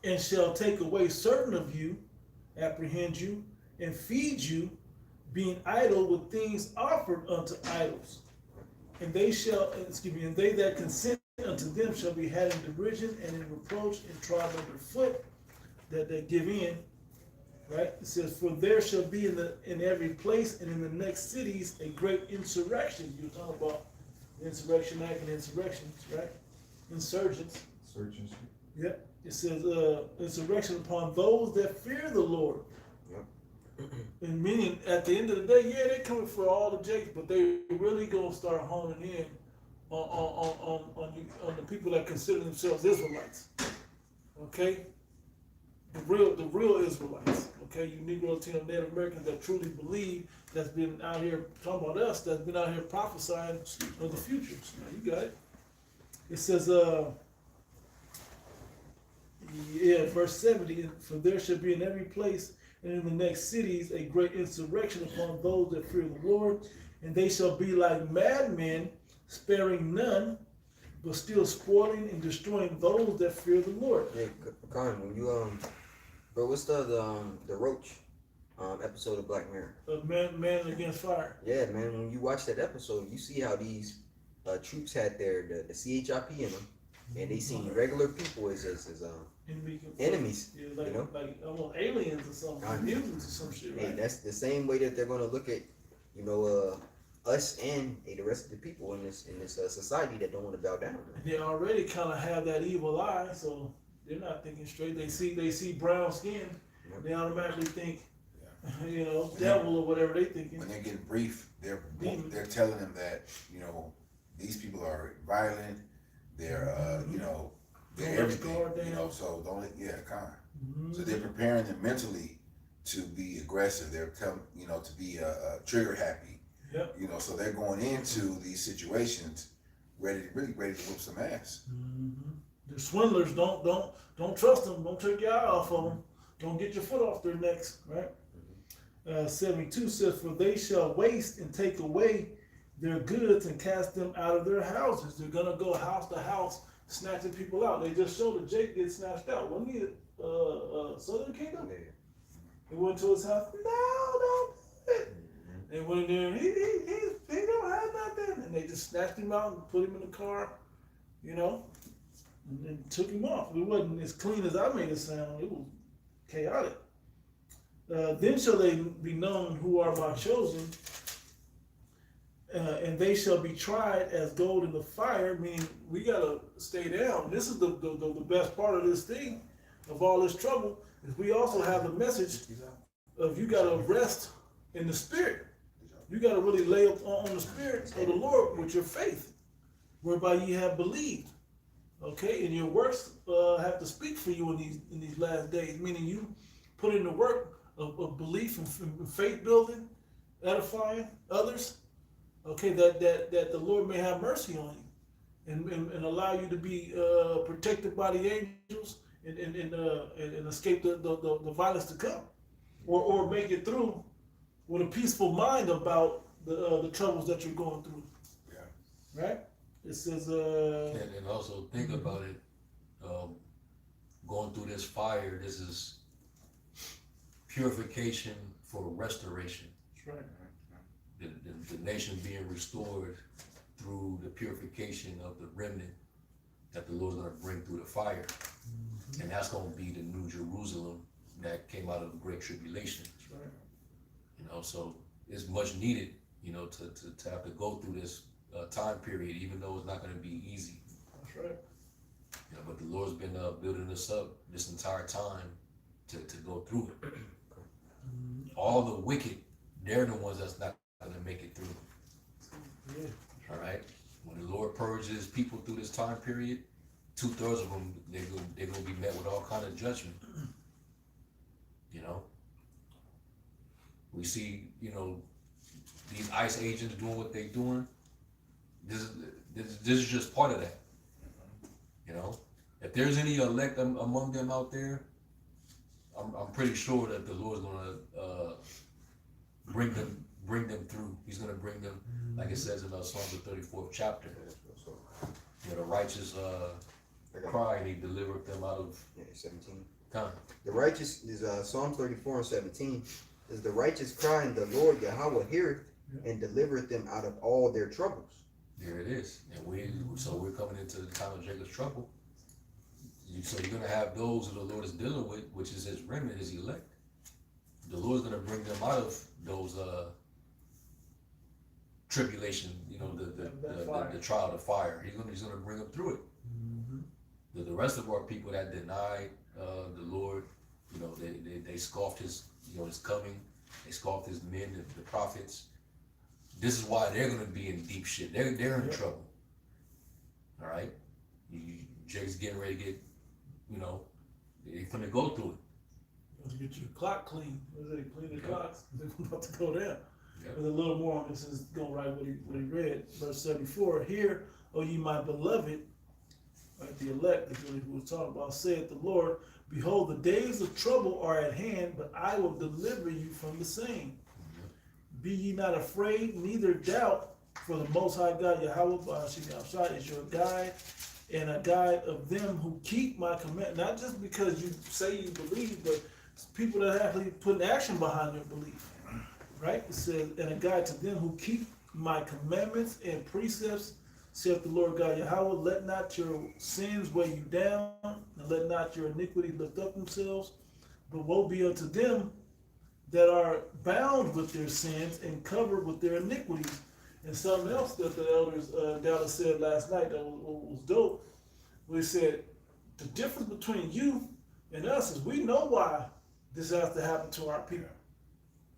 and shall take away certain of you, apprehend you, and feed you, being idle with things offered unto idols. And they that consent unto them shall be had in derision and in reproach and trod under foot, that they give in." Right? It says, "For there shall be in every place and in the next cities a great insurrection." You're talking about the Insurrection Act and insurrections, right? Insurgents. Surgeons. Yep. It says, "Insurrection upon those that fear the Lord." Yep. And meaning, at the end of the day, yeah, they're coming for all the jakes, but they really gonna start honing in on the people that consider themselves Israelites. Okay, the real Israelites. Okay, you Negro, Latino, Native Americans that truly believe, that's been out here talking about us, that's been out here prophesying of the future. Now, you got it. It says, verse 70, "For there shall be in every place and in the next cities a great insurrection upon those that fear the Lord, and they shall be like madmen, sparing none, but still spoiling and destroying those that fear the Lord." Hey, Khan, when you bro, what's the Roach episode of Black Mirror? Man against fire. Yeah, man. When you watch that episode, you see how these troops had the CHIP in them, and they seen regular people as enemies. Yeah, like almost aliens or something, mutants or some shit, right? Hey, that's the same way that they're gonna look at, us and the rest of the people in this society that don't want to bow down. And they already kind of have that evil eye, so they're not thinking straight. They see brown skin, they automatically think, devil or whatever they thinking. When they're getting brief, they're telling them that these people are violent. They're they're everything. So don't So they're preparing them mentally to be aggressive. They're telling to be trigger happy. Yep. So they're going into ththese situations ready to whoop some ass. Mm-hmm. The swindlers, don't trust them. Don't take your eye off of them. Don't get your foot off their necks, right? 72 says, "For they shall waste and take away their goods and cast them out of their houses." They're gonna go house to house, snatching people out. They just showed that Jake get snatched out. Wasn't he Southern Kingdom? Yeah. He went to his house. No, don't do it. They went in there and he don't have nothing. And they just snatched him out and put him in the car, and then took him off. It wasn't as clean as I made it sound. It was chaotic. "Then shall they be known who are my chosen, and they shall be tried as gold in the fire." Meaning we gotta stay down. This is the best part of this thing, of all this trouble, is we also have the message of you gotta rest in the spirit. You got to really lay up on the Spirit of the Lord with your faith, whereby you have believed. Okay, and your works have to speak for you in these last days. Meaning you put in the work of belief and faith building, edifying others. Okay, that the Lord may have mercy on you, and allow you to be protected by the angels and escape the violence to come, or make it through with a peaceful mind about the troubles that you're going through. Yeah. Right? It says And also think about it, going through this fire, this is purification for restoration. that's right. The nation being restored through the purification of the remnant that the Lord's gonna bring through the fire. And that's gonna be the new Jerusalem that came out of the Great Tribulation. That's right. You know, so it's much needed, you know, to have to go through this time period, even though it's not gonna be easy. That's right. You know, but the Lord's been building us up this entire time to go through it. All the wicked, they're the ones that's not gonna make it through. Yeah. All right. When the Lord purges people through this time period, 2/3 of them they're gonna be met with all kind of judgment. You know. We see, you know, these ICE agents doing what they're doing. This is just part of that. You know, if there's any elect among them out there, I'm pretty sure that the Lord's gonna bring them through. He's gonna bring them, like it says in Psalms the 34th chapter. Where the righteous cry, and He delivered them out of 17. time. The righteous is Psalm 34 and 17. Is the righteous cry, and the Lord Yahweh heareth and delivereth them out of all their troubles. There it is, and we're coming into the time of Jacob's trouble. So you're gonna have those who the Lord is dealing with, which is His remnant, His elect. The Lord's gonna bring them out of those tribulation, you know, the trial, the fire. He's gonna bring them through it. The rest of our people that denied the Lord, you know, they scoffed His, you know, His coming. They scoffed His men, the prophets. This is why they're gonna be in deep shit. They're in trouble. All right, Jake's getting ready to get, you know, they're gonna go through it. Let's get your clock clean. Clean the clocks. They're about to go there. Yeah. With a little more on this is going right what he read. Verse 74. Hear, O ye my beloved, right, the elect, is really who we're talking about, saith the Lord, behold, the days of trouble are at hand, but I will deliver you from the same. Be ye not afraid, neither doubt, for the Most High God, Yahweh is your guide, and a guide of them who keep my command. Not just because you say you believe, but people that actually put action behind their belief. Right? It says, and a guide to them who keep my commandments and precepts, saith the Lord God Yahweh, let not your sins weigh you down, and let not your iniquity lift up themselves, but woe be unto them that are bound with their sins and covered with their iniquities. And something else that the elders Dallas said last night that was dope, we said, the difference between you and us is we know why this has to happen to our people.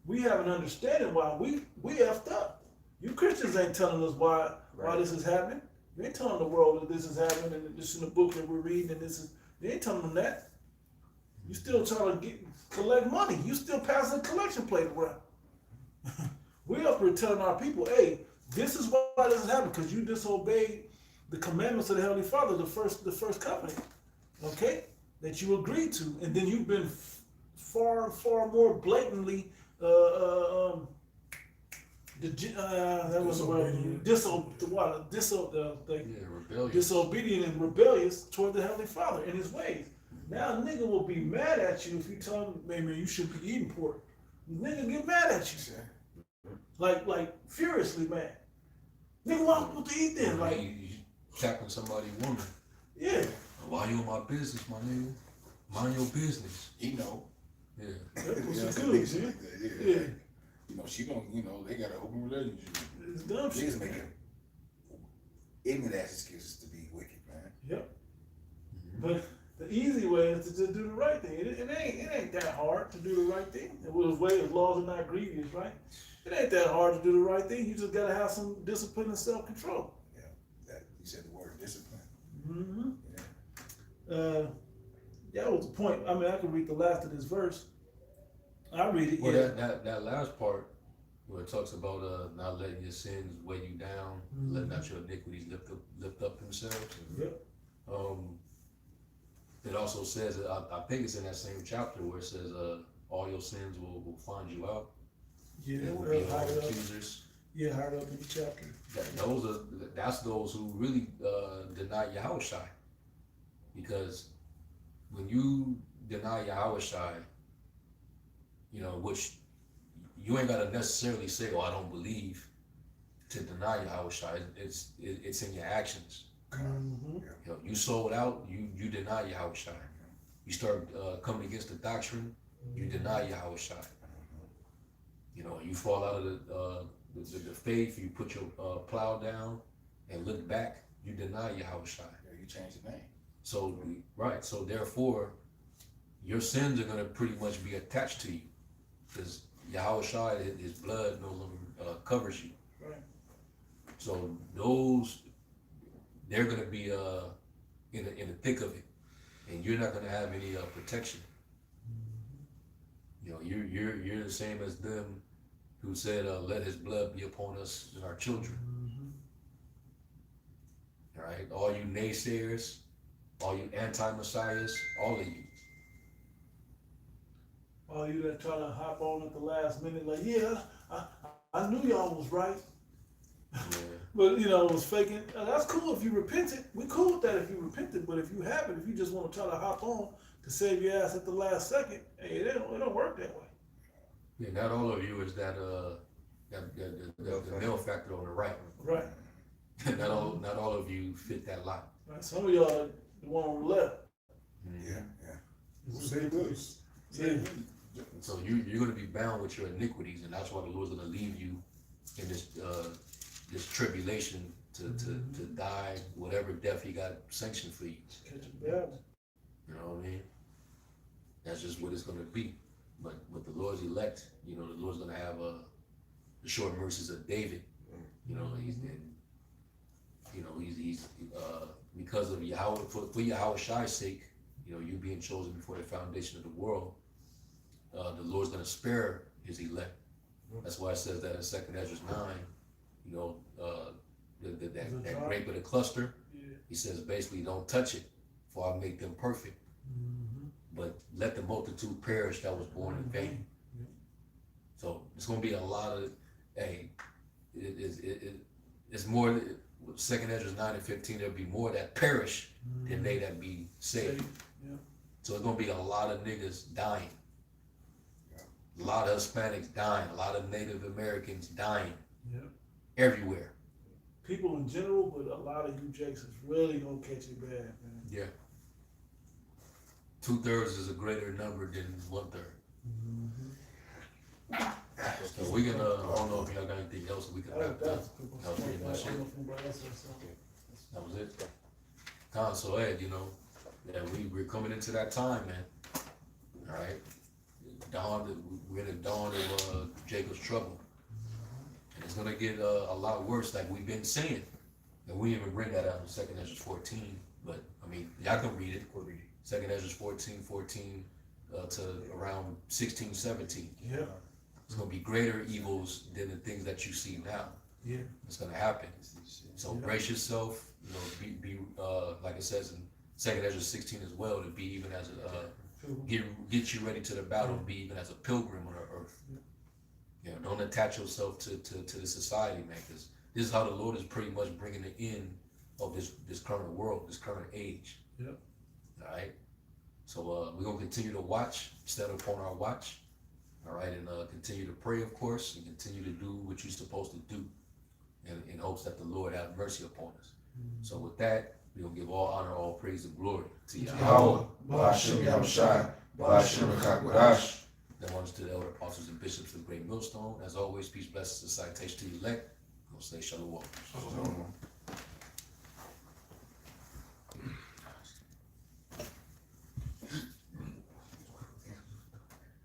We have an understanding why we effed up. You Christians ain't telling us why this is happening. You ain't telling the world that this is happening and this is in the book that we're reading and this is, you ain't telling them that. You still trying to collect money. You still passing a collection plate around. We're up here telling our people, hey, this is why this is happening, because you disobeyed the commandments of the Heavenly Father, the first covenant, okay, that you agreed to, and then you've been far more blatantly disobedient and rebellious toward the Heavenly Father in His ways. Now a nigga will be mad at you if you tell him, maybe you shouldn't be eating pork. The nigga get mad at you, like furiously mad. Nigga, why am I supposed to eat then? Like you tapping somebody's woman. Yeah. Why you in my business, my nigga? Mind your business. He know. Yeah. That was Yeah, some good, shit man. like that, Yeah. yeah. You know, she don't, you know, they got an open relationship. It's dumb shit. Niggas making ignorant ass excuses to be wicked, man. Yep. But the easy way is to just do the right thing. It ain't that hard to do the right thing. It was way as laws are not grievous, right? It ain't that hard to do the right thing. You just gotta have some discipline and self-control. That you said the word discipline. Mm-hmm. Yeah. That was the point. I mean, I could read the last of this verse. I read it. Well, Yeah. that last part where it talks about not letting your sins weigh you down, letting not your iniquities lift up themselves. Yep. It also says, I think it's in that same chapter where it says, all your sins will find you out. Yeah. There will be all Higher up. accusers. Yeah, higher up in the chapter. That's those who really deny Yahushai. Because when you deny Yahushai, you know, which you ain't gotta necessarily say, "Oh, I don't believe," to deny Yahushua. It's in your actions. Mm-hmm. You know, you sold out, you deny Yahushua. You start coming against the doctrine, you deny Yahushua. You know, you fall out of the faith, you put your plow down and look back, you deny Yahushua. Yeah, you change the name. So, right, so therefore, your sins are going to pretty much be attached to you because Yahushua, his blood no longer covers you. Right. So those, they're going to be in the thick of it, and you're not going to have any protection. You know, you're the same as them who said, "Let His blood be upon us and our children." All right, all you naysayers, all you anti-messiahs, all of you. All you that try to hop on at the last minute, like, yeah, I knew y'all was right. Yeah. But, you know, it was faking. That's cool if you repented. We cool with that if you repented. But if you haven't, if you just want to try to hop on to save your ass at the last second, hey, it don't work that way. Yeah, not all of you is that the male factor on the right. Right. not all of you fit that lot. Right. Some of y'all are the one on the left. Yeah, yeah. It's Say ridiculous. good. Yeah. So you're going to be bound with your iniquities, and that's why the Lord's going to leave you in this tribulation to die whatever death He got sanctioned for you. Catch a battle. You know what I mean? That's just what it's going to be. But with the Lord's elect, you know, the Lord's going to have the short mercies of David. You know, he's because of Yahweh, for Yahweh's sake, you know, you being chosen before the foundation of the world, the Lord's going to spare His elect. That's why it says that in 2 Ezra 9, you know, that grape of the cluster, Yeah. He says basically don't touch it, for I make them perfect. But let the multitude perish that was born in vain. So it's going to be a lot of, hey, it's more, 2 Ezra 9 and 15, there'll be more that perish than they that be saved. Yeah. So it's going to be a lot of niggas dying. A lot of Hispanics dying, a lot of Native Americans dying. Yeah. Everywhere. People in general, but a lot of you jakes is really gonna catch it bad, man. Yeah. 2/3 is a greater number than 1/3. So we can, I don't know if y'all got anything else we can wrap up. That was pretty much it. That was it. So Ed, you know, yeah, we're coming into that time, man. All right. We're in the dawn of Jacob's trouble. And it's gonna get a lot worse, like we've been saying. And we even bring that out in 2 Ezra 14. But I mean, y'all can read it. 2 Ezra 14 to around 16, 17. Yeah. It's gonna be greater evils than the things that you see now. Yeah. It's gonna happen. So brace yourself. You know, be like it says in 2 Ezra 16 as well, to be even as get you ready to the battle, and be even as a pilgrim on the earth. You know, don't attach yourself to the society, man, because this is how the Lord is pretty much bringing the end of this current world, this current age. Yep. All right. So we're gonna continue to watch, stand upon our watch. All right, and continue to pray, of course, and continue to do what you're supposed to do, in hopes that the Lord have mercy upon us. So with that, we're gonna give all honor, all praise, and glory to Yahweh. Ba'ashem Yahushai, Ba'ashem Chakbadash. That one's to the elder apostles and bishops of the great millstone. As always, peace, blessings, and citation to the elect. Gonna say shalom. Shalom.